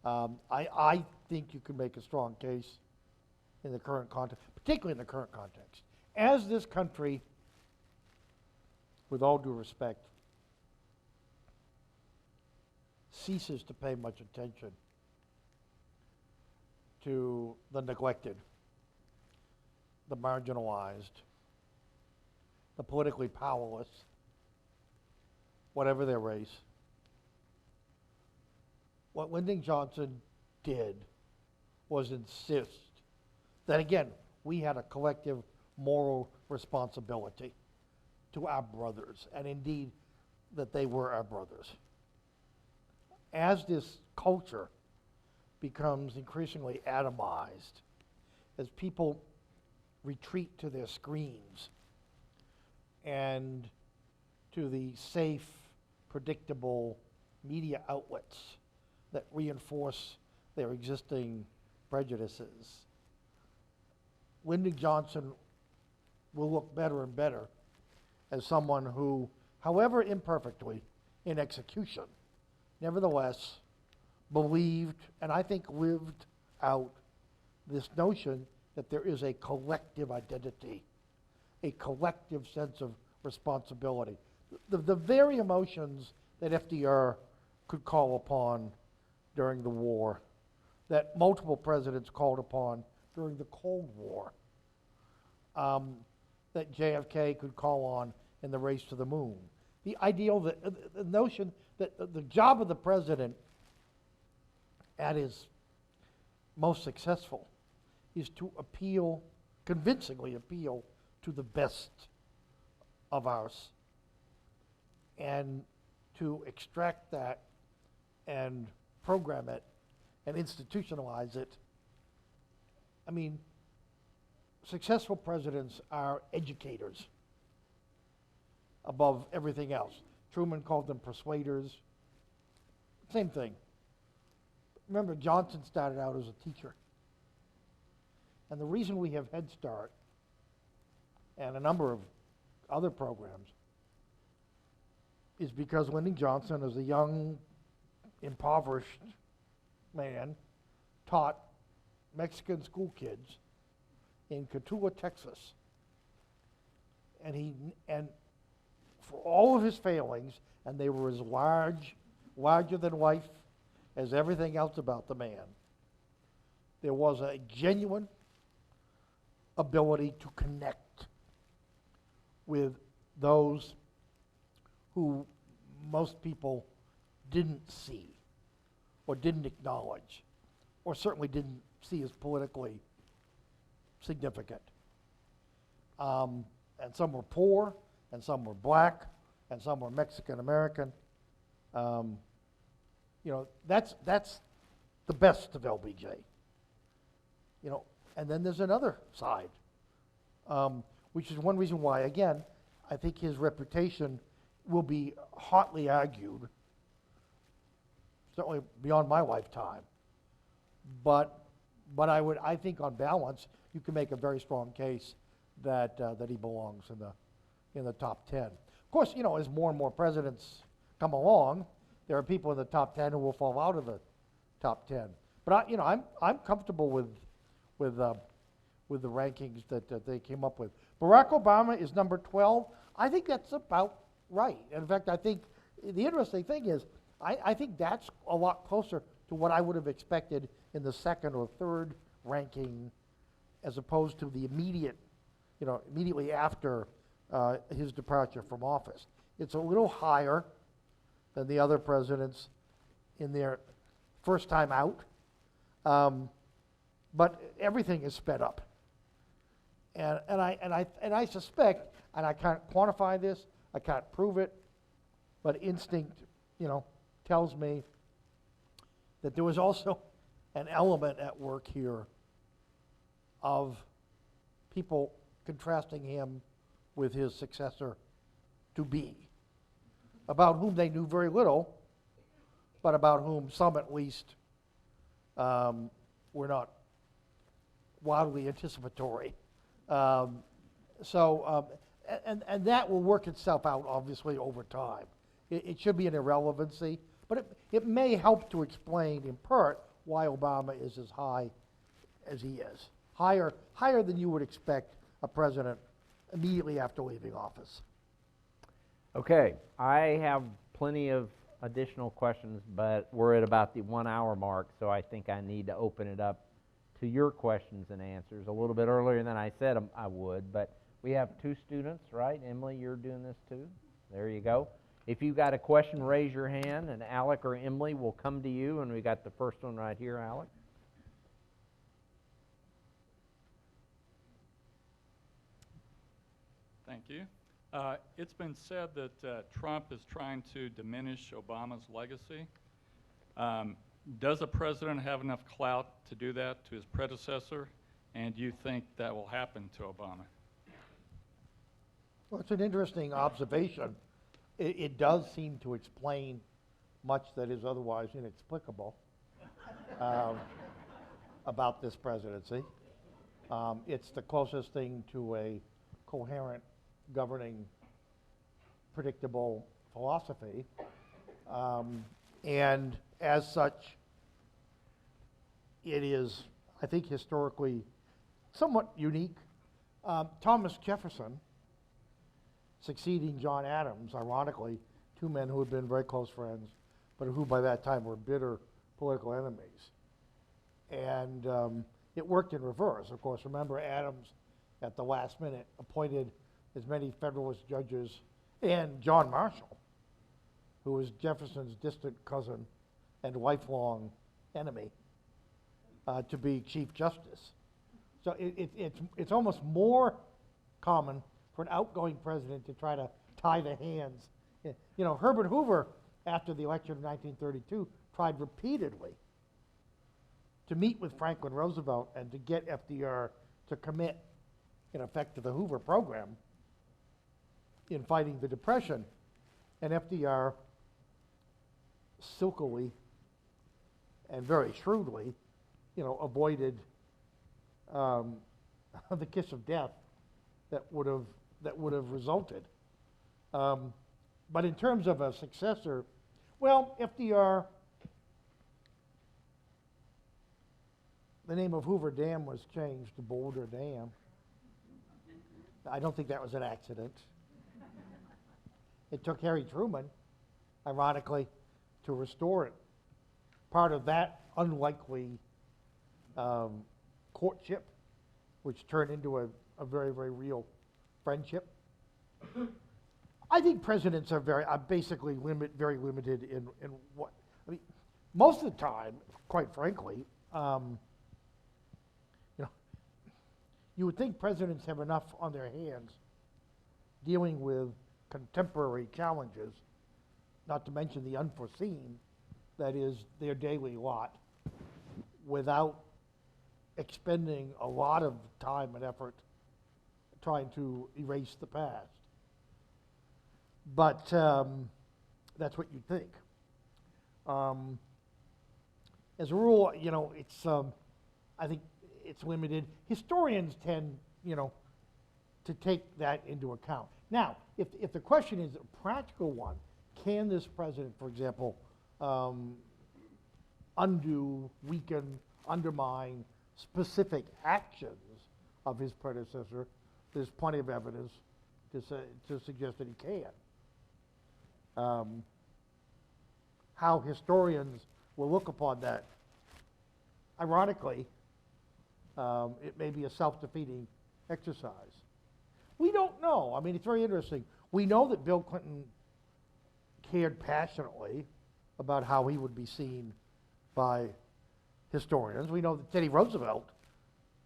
I think you can make a strong case in the current context, particularly in the current context. As this country, with all due respect, ceases to pay much attention to the neglected, the marginalized, the politically powerless, whatever their race. What Lyndon Johnson did was insist that, again, we had a collective moral responsibility to our brothers, and indeed that they were our brothers. As this culture becomes increasingly atomized, as people retreat to their screens and to the safe, predictable media outlets that reinforce their existing prejudices, Lyndon Johnson will look better and better as someone who, however imperfectly in execution, nevertheless believed and I think lived out this notion that there is a collective identity, a collective sense of responsibility. The very emotions that FDR could call upon during the war, that multiple presidents called upon during the Cold War, that JFK could call on in the race to the moon, the ideal, the notion that the job of the president at his most successful is to appeal, convincingly appeal to the best of ours and to extract that and program it and institutionalize it. I mean, successful presidents are educators above everything else. Truman called them persuaders. Same thing. Remember, Johnson started out as a teacher. And the reason we have Head Start and a number of other programs is because Lyndon Johnson, as a young, impoverished man, taught Mexican school kids in Cotulla, Texas. And for all of his failings, and they were as larger than life as everything else about the man, there was a genuine ability to connect with those who most people didn't see or didn't acknowledge or certainly didn't see as politically significant. And some were poor, and some were black, and some were Mexican American. You know, that's the best of LBJ. You know, and then there's another side, which is one reason why, again, I think his reputation will be hotly argued, certainly beyond my lifetime. But I think on balance, you can make a very strong case that he belongs in the top 10. Of course, you know, as more and more presidents come along, there are people in the top 10 who will fall out of the top 10. But I'm comfortable with the rankings that they came up with. Barack Obama is number 12. I think that's about right. In fact, I think the interesting thing is I think that's a lot closer to what I would have expected in the second or third ranking, as opposed to the immediately after his departure from office. It's a little higher than the other presidents in their first time out, but everything is sped up. And I suspect, and I can't quantify this, I can't prove it, but instinct, tells me that there was also an element at work here of people contrasting him with his successor to be, about whom they knew very little, but about whom some at least were not wildly anticipatory. And that will work itself out, obviously, over time. It should be an irrelevancy, but it may help to explain, in part, why Obama is as high as he is. Higher than you would expect a president immediately after leaving office. Okay, I have plenty of additional questions, but we're at about the 1 hour mark, so I think I need to open it up to your questions and answers a little bit earlier than I said I would, but we have 2 students, right? Emily, you're doing this too? There you go. If you've got a question, raise your hand, and Alec or Emily will come to you, and we got the first one right here, Alec. Thank you. It's been said that Trump is trying to diminish Obama's legacy. Does a president have enough clout to do that to his predecessor? And do you think that will happen to Obama? Well, it's an interesting observation. It does seem to explain much that is otherwise inexplicable about this presidency. It's the closest thing to a coherent, governing, predictable philosophy. And as such, it is, I think, historically somewhat unique. Thomas Jefferson, succeeding John Adams, ironically, 2 men who had been very close friends, but who by that time were bitter political enemies. And it worked in reverse. Of course, remember, Adams, at the last minute, appointed as many Federalist judges and John Marshall, who was Jefferson's distant cousin and lifelong enemy, to be Chief Justice. So it's almost more common for an outgoing president to try to tie the hands. You know, Herbert Hoover, after the election of 1932, tried repeatedly to meet with Franklin Roosevelt and to get FDR to commit, in effect, to the Hoover program in fighting the Depression. And FDR silkily and very shrewdly, you know, avoided the kiss of death that would have resulted. But in terms of a successor, well, FDR, the name of Hoover Dam was changed to Boulder Dam. I don't think that was an accident. It took Harry Truman, ironically, to restore it. Part of that unlikely courtship, which turned into a very, very real friendship. I think presidents are basically very limited in what, I mean, most of the time, quite frankly, you know, you would think presidents have enough on their hands dealing with contemporary challenges, not to mention the unforeseen, that is their daily lot, without expending a lot of time and effort trying to erase the past. But that's what you'd think. As a rule, you know, it's I think it's limited. Historians tend, you know, to take that into account. Now, if the question is a practical one, can this president, for example, undo, weaken, undermine specific actions of his predecessor? There's plenty of evidence to suggest that he can. How historians will look upon that, ironically, it may be a self-defeating exercise. We don't know. I mean, it's very interesting. We know that Bill Clinton cared passionately about how he would be seen by historians. We know that Teddy Roosevelt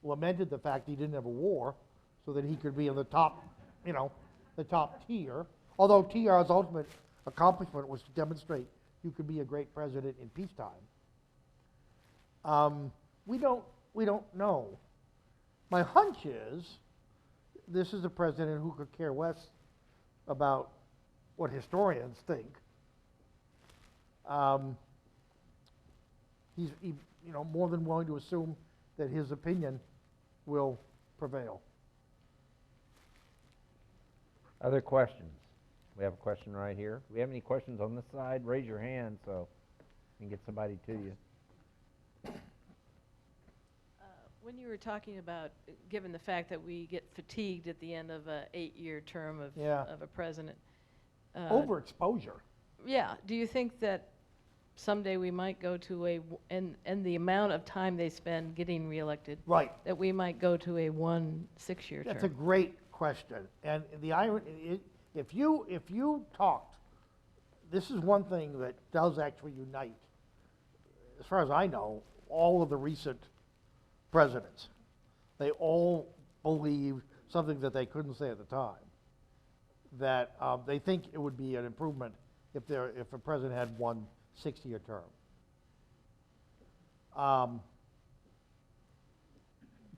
lamented the fact he didn't have a war so that he could be in the top, you know, the top tier. Although TR's ultimate accomplishment was to demonstrate you could be a great president in peacetime. We don't know. My hunch is this is a president who could care less about what historians think. He's you know, more than willing to assume that his opinion will prevail. Other questions? We have a question right here. Do we have any questions on this side? Raise your hand so we can get somebody to you. When you were talking about, given the fact that we get fatigued at the end of an 8-year term of a president. Overexposure. Yeah. Do you think that someday we might go to and the amount of time they spend getting reelected, Right. that we might go to a 6-year term? That's a great question. And the irony, if you talked, this is one thing that does actually unite, as far as I know, all of the recent presidents. They all believe something that they couldn't say at the time, that they think it would be an improvement if a president had one 6-year term.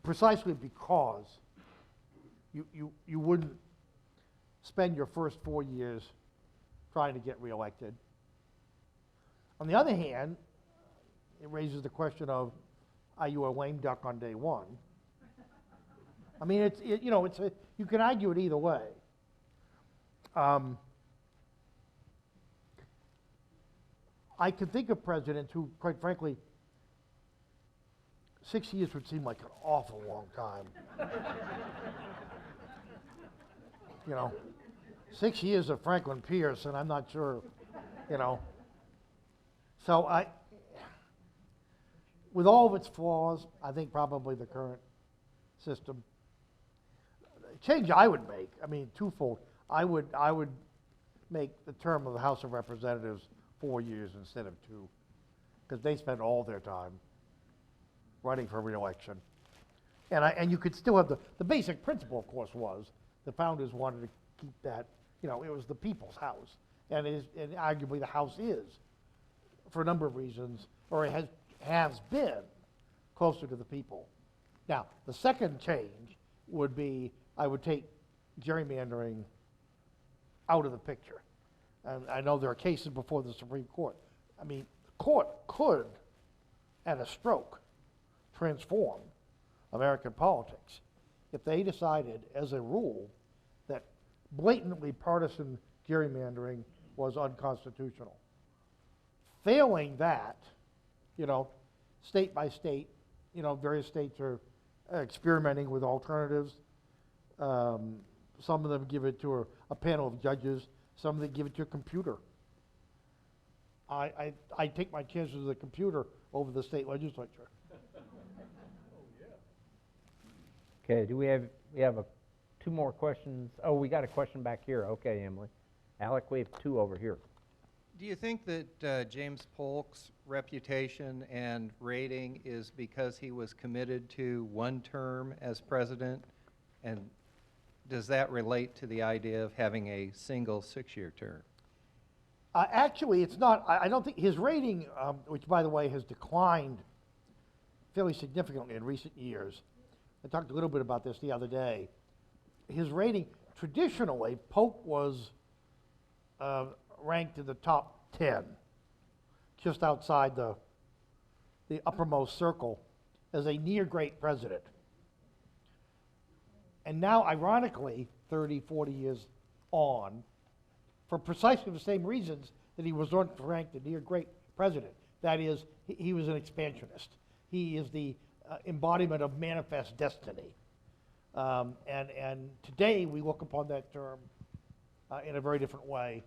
Precisely because you wouldn't spend your first 4 years trying to get reelected. On the other hand, it raises the question of, are you a lame duck on day one? I mean, you can argue it either way. I can think of presidents who, quite frankly, 6 years would seem like an awful long time. You know, 6 years of Franklin Pierce, and I'm not sure, you know. So with all of its flaws, I think probably the current system. Change I would make, I mean, twofold. I would make the term of the House of Representatives 4 years instead of 2, because they spend all their time running for reelection. And you could still have the basic principle, of course, was the founders wanted to keep that, you know, it was the people's house. And arguably the House is, for a number of reasons, or it has been closer to the people. Now, the second change would be, I would take gerrymandering out of the picture. And I know there are cases before the Supreme Court. I mean, the court could, at a stroke, transform American politics if they decided, as a rule, that blatantly partisan gerrymandering was unconstitutional. Failing that, you know, state by state, you know, various states are experimenting with alternatives. Some of them give it to a panel of judges. Some of them give it to a computer. I take my chances with a computer over the state legislature. Okay, do we have two more questions? Oh, we got a question back here. Okay, Emily. Alec, we have two over here. Do you think that James Polk's reputation and rating is because he was committed to one term as president? And does that relate to the idea of having a single 6-year term? Actually, it's not. I don't think his rating, which, by the way, has declined fairly significantly in recent years. I talked a little bit about this the other day. His rating, traditionally, Polk was ranked in the top 10, just outside the uppermost circle, as a near great president. And now, ironically, 30, 40 years on, for precisely the same reasons that he was ranked a near great president. That is, he was an expansionist. He is the embodiment of manifest destiny. And today we look upon that term in a very different way.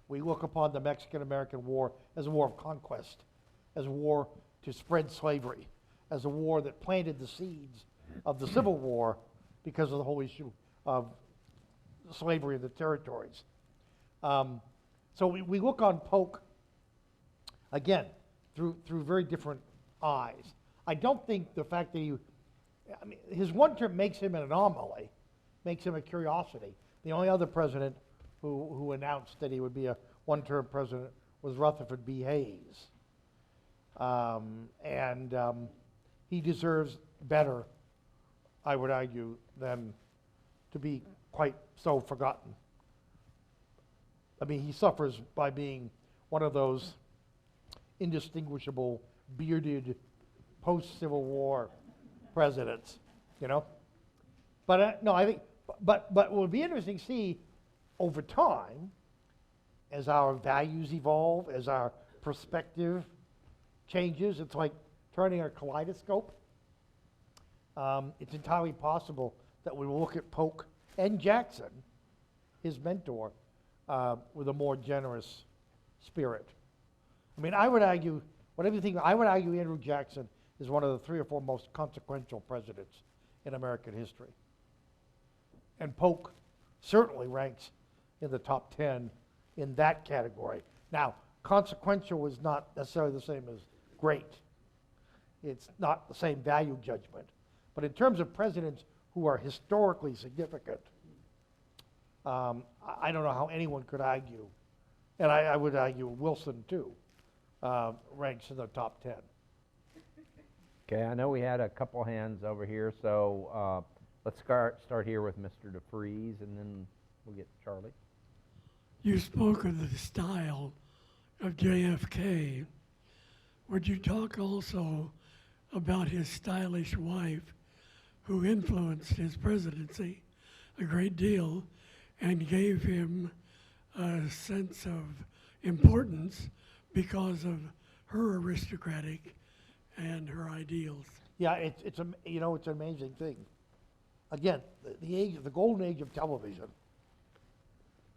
We look upon the Mexican-American War as a war of conquest, as a war to spread slavery, as a war that planted the seeds of the Civil War because of the whole issue of slavery in the territories. So we look on Polk, again, through very different eyes. I don't think the fact that his one term makes him an anomaly, makes him a curiosity. The only other president who announced that he would be a one-term president was Rutherford B. Hayes. He deserves better, I would argue, than to be quite so forgotten. I mean, he suffers by being one of those indistinguishable, bearded, post-Civil War presidents, you know? But no, I think, but it would be interesting to see over time, as our values evolve, as our perspective changes, it's like turning a kaleidoscope. It's entirely possible that we will look at Polk and Jackson, his mentor, with a more generous spirit. I mean, I would argue, whatever you think, I would argue Andrew Jackson is one of the 3 or 4 most consequential presidents in American history. And Polk certainly ranks in the top 10 in that category. Now, consequential is not necessarily the same as great. It's not the same value judgment. But in terms of presidents who are historically significant, I don't know how anyone could argue, and I would argue Wilson too, ranks in the top 10. Okay, I know we had a couple hands over here, so let's start here with Mr. DeFries, and then we'll get Charlie. You spoke of the style of JFK. Would you talk also about his stylish wife, who influenced his presidency a great deal and gave him a sense of importance because of her aristocratic and her ideals? Yeah, it's an amazing thing. Again, the golden age of television.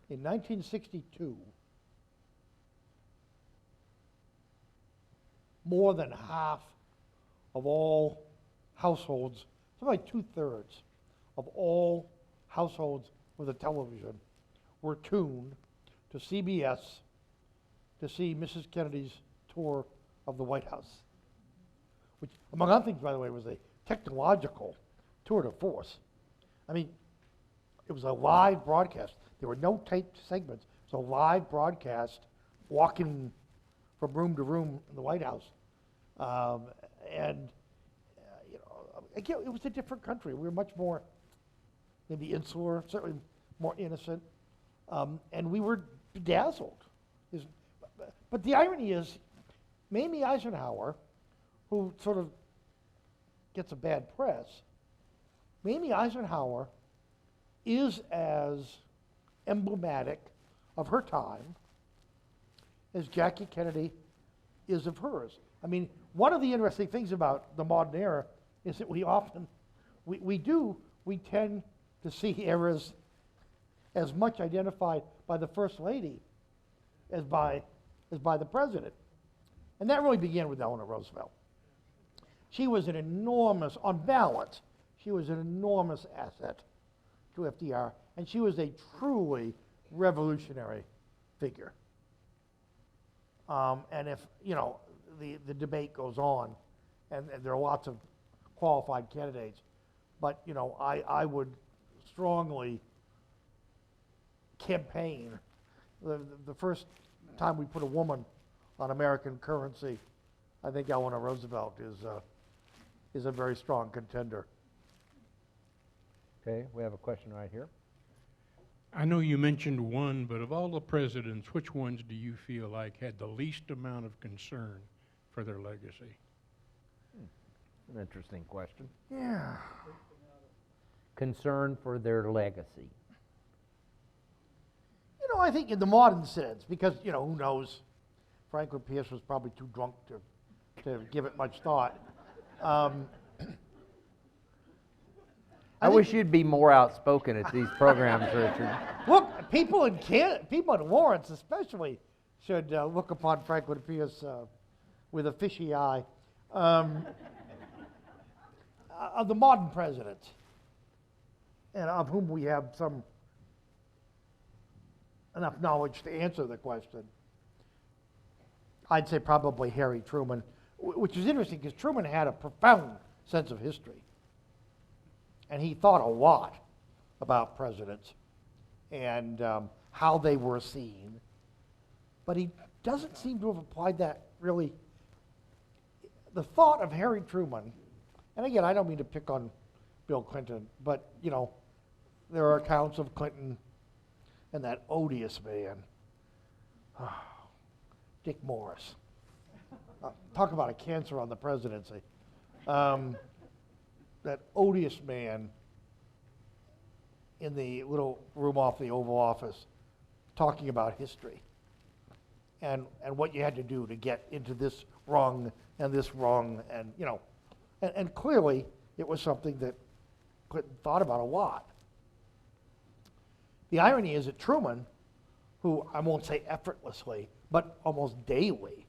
In 1962, more than half of all households, something like 2/3 of all households with a television were tuned to CBS to see Mrs. Kennedy's tour of the White House, which, among other things, by the way, was a technological tour de force. I mean, it was a live broadcast. There were no taped segments. It was a live broadcast, walking from room to room in the White House. You know, again, it was a different country. We were much more maybe insular, certainly more innocent, and we were bedazzled. But the irony is, Mamie Eisenhower, who sort of gets a bad press, Mamie Eisenhower is as emblematic of her time as Jackie Kennedy is of hers. I mean, one of the interesting things about the modern era is that we often, we tend to see eras as much identified by the First Lady as by the President. And that really began with Eleanor Roosevelt. She was an enormous, on balance, she was an enormous asset to FDR, and she was a truly revolutionary figure. And if, you know, the debate goes on, and there are lots of qualified candidates, but, you know, I would strongly campaign. The first time we put a woman on American currency, I think Eleanor Roosevelt is a very strong contender. Okay, we have a question right here. I know you mentioned one, but of all the presidents, which ones do you feel like had the least amount of concern for their legacy? An interesting question. Yeah. Concern for their legacy. You know, I think in the modern sense, because, you know, who knows, Franklin Pierce was probably too drunk to give it much thought. I wish you'd be more outspoken at these programs, Richard. Look, people in Lawrence especially should look upon Franklin Pierce with a fishy eye. Of the modern presidents, and of whom we have enough knowledge to answer the question, I'd say probably Harry Truman, which is interesting because Truman had a profound sense of history. And he thought a lot about presidents and how they were seen. But he doesn't seem to have applied that really. The thought of Harry Truman, and again, I don't mean to pick on Bill Clinton, but, you know, there are accounts of Clinton and that odious man, Dick Morris. Talk about a cancer on the presidency. That odious man in the little room off the Oval Office talking about history and what you had to do to get into this rung and this rung, and, you know, and clearly it was something that Clinton thought about a lot. The irony is that Truman, who I won't say effortlessly, but almost daily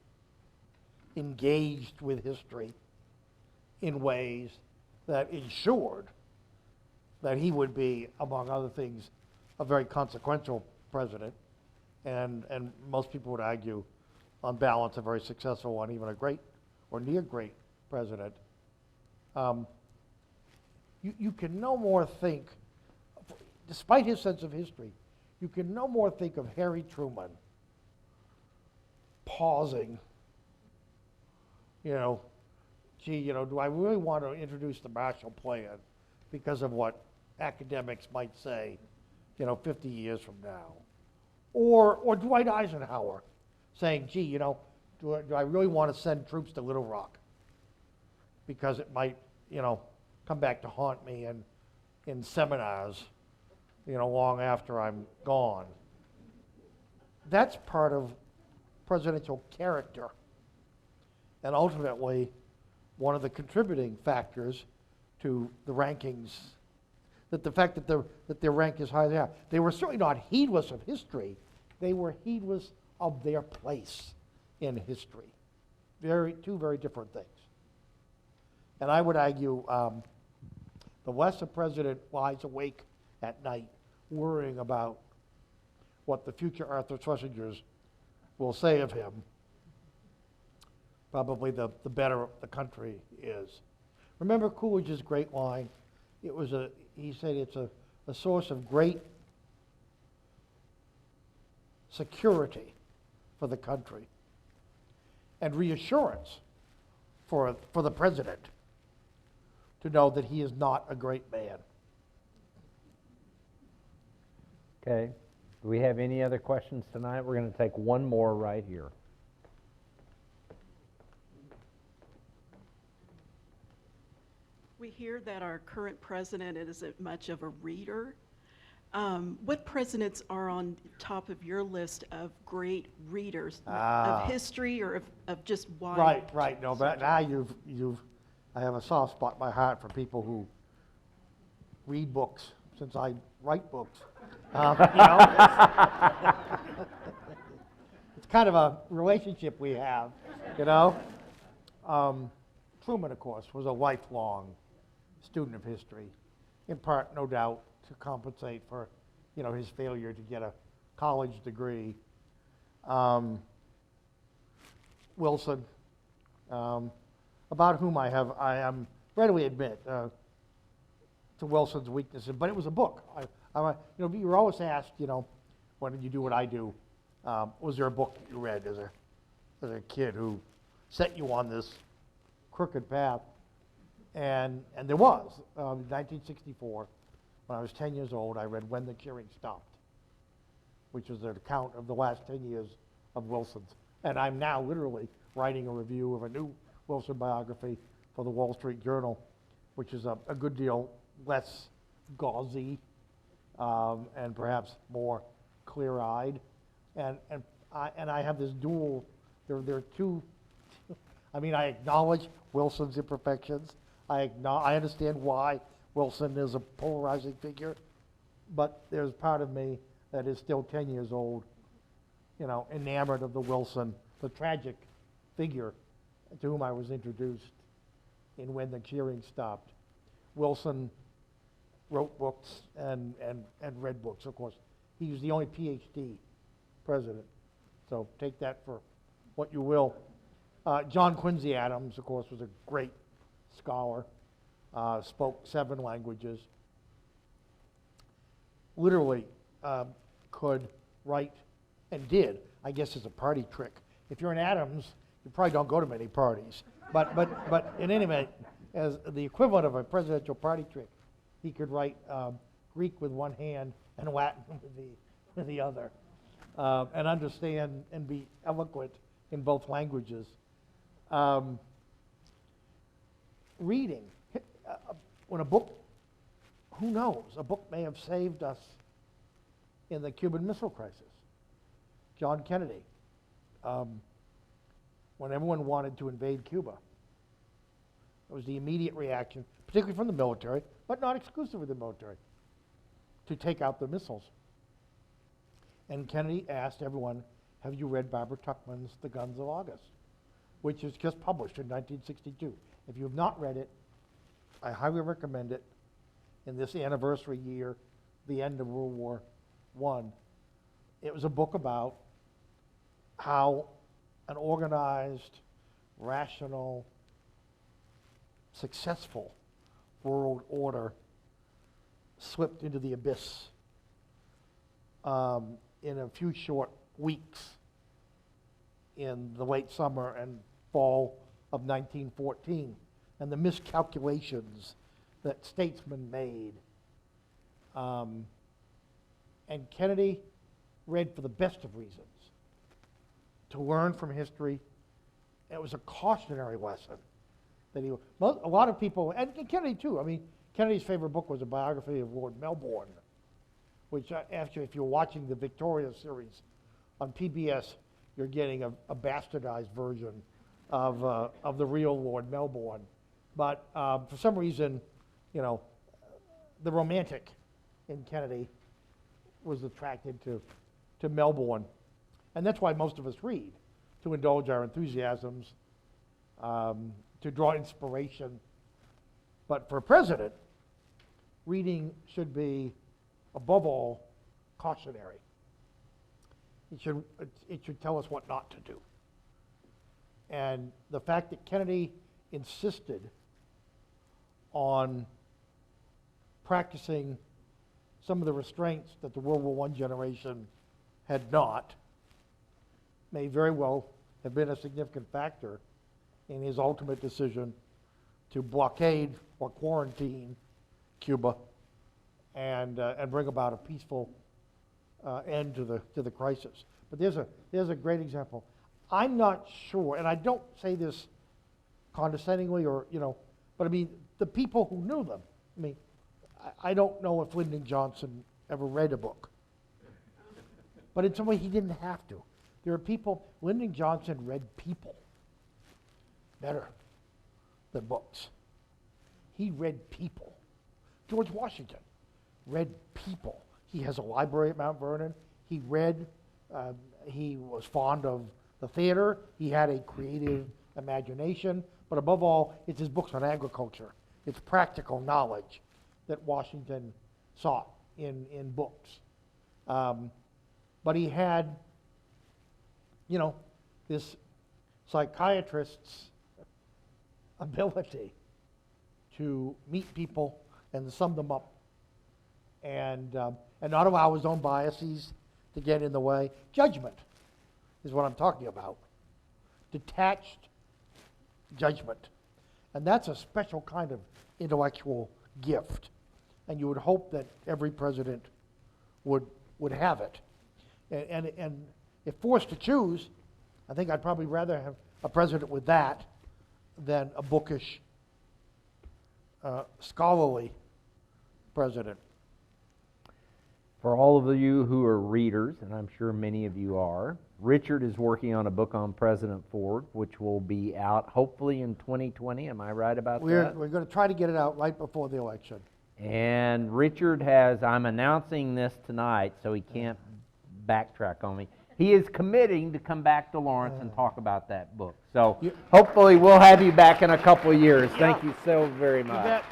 engaged with history in ways that ensured that he would be, among other things, a very consequential president, and most people would argue, on balance, a very successful one, even a great or near great president. You can no more think, despite his sense of history, you can no more think of Harry Truman pausing, you know, gee, you know, do I really want to introduce the Marshall Plan because of what academics might say, you know, 50 years from now? Or Dwight Eisenhower saying, gee, you know, do I really want to send troops to Little Rock because it might, you know, come back to haunt me in seminars, you know, long after I'm gone. That's part of presidential character, and ultimately one of the contributing factors to the rankings, that the fact that their rank is high as they are. They were certainly not heedless of history, they were heedless of their place in history. Two very different things. And I would argue the less a president lies awake at night worrying about what the future Arthur Schlesingers will say of him, probably the better the country is. Remember Coolidge's great line? He said it's a source of great security for the country and reassurance for the president to know that he is not a great man. Okay. Do we have any other questions tonight? We're going to take one more right here. We hear that our current president isn't much of a reader. What presidents are on top of your list of great readers of history or of just wide? Right. No, but now I have a soft spot in my heart for people who read books, since I write books. It's kind of a relationship we have, Truman, of course, was a lifelong student of history, in part, no doubt, to compensate for, his failure to get a college degree. Wilson, about whom I am readily admit to Wilson's weaknesses, but it was a book. You were always asked, when did you do what I do? Was there a book that you read as a kid who set you on this crooked path? And there was. In 1964, when I was 10 years old, I read When the Cheering Stopped, which is an account of the last 10 years of Wilson's. And I'm now literally writing a review of a new Wilson biography for the Wall Street Journal, which is a good deal less gauzy and perhaps more clear-eyed. And I have this dual, there are two, I acknowledge Wilson's imperfections. I understand why Wilson is a polarizing figure, but there's part of me that is still 10 years old, enamored of the Wilson, the tragic figure to whom I was introduced in When the Cheering Stopped. Wilson wrote books and read books, of course. He was the only PhD president, so take that for what you will. John Quincy Adams, of course, was a great scholar, spoke 7 languages, literally could write and did, I guess as a party trick. If you're an Adams, you probably don't go to many parties. But in any event, as the equivalent of a presidential party trick, he could write Greek with one hand and Latin with the other, and understand and be eloquent in both languages. Reading, when a book, who knows, a book may have saved us in the Cuban Missile Crisis. John Kennedy, when everyone wanted to invade Cuba, it was the immediate reaction, particularly from the military, but not exclusively the military, to take out the missiles. And Kennedy asked everyone, have you read Barbara Tuchman's The Guns of August, which is just published in 1962. If you have not read it, I highly recommend it in this anniversary year, the end of World War I. It was a book about how an organized, rational, successful world order slipped into the abyss in a few short weeks in the late summer and fall of 1914, and the miscalculations that statesmen made. And Kennedy read for the best of reasons, to learn from history. It was a cautionary lesson that a lot of people, and Kennedy too, Kennedy's favorite book was a biography of Lord Melbourne, which if you're watching the Victoria series on PBS, you're getting a bastardized version of the real Lord Melbourne. But for some reason, the romantic in Kennedy was attracted to Melbourne. And that's why most of us read, to indulge our enthusiasms, to draw inspiration. But for a president, reading should be, above all, cautionary. It should tell us what not to do. And the fact that Kennedy insisted on practicing some of the restraints that the World War I generation had not may very well have been a significant factor in his ultimate decision to blockade or quarantine Cuba and bring about a peaceful end to the crisis. But there's a great example. I'm not sure, and I don't say this condescendingly or, but I mean, the people who knew them, I mean, I don't know if Lyndon Johnson ever read a book. But in some way, he didn't have to. There are people, Lyndon Johnson read people better than books. He read people. George Washington read people. He has a library at Mount Vernon. He read, he was fond of the theater. He had a creative imagination. But above all, it's his books on agriculture. It's practical knowledge that Washington sought in books. But he had, this psychiatrist's ability to meet people and to sum them up and not allow his own biases to get in the way. Judgment is what I'm talking about. Detached judgment. And that's a special kind of intellectual gift. And you would hope that every president would have it. And if forced to choose, I think I'd probably rather have a president with that than a bookish, scholarly president. For all of you who are readers, and I'm sure many of you are, Richard is working on a book on President Ford, which will be out hopefully in 2020. Am I right about that? We're going to try to get it out right before the election. And Richard has, I'm announcing this tonight, so he can't backtrack on me. He is committing to come back to Lawrence and talk about that book. So hopefully we'll have you back in a couple of years. Thank you so very much. You bet.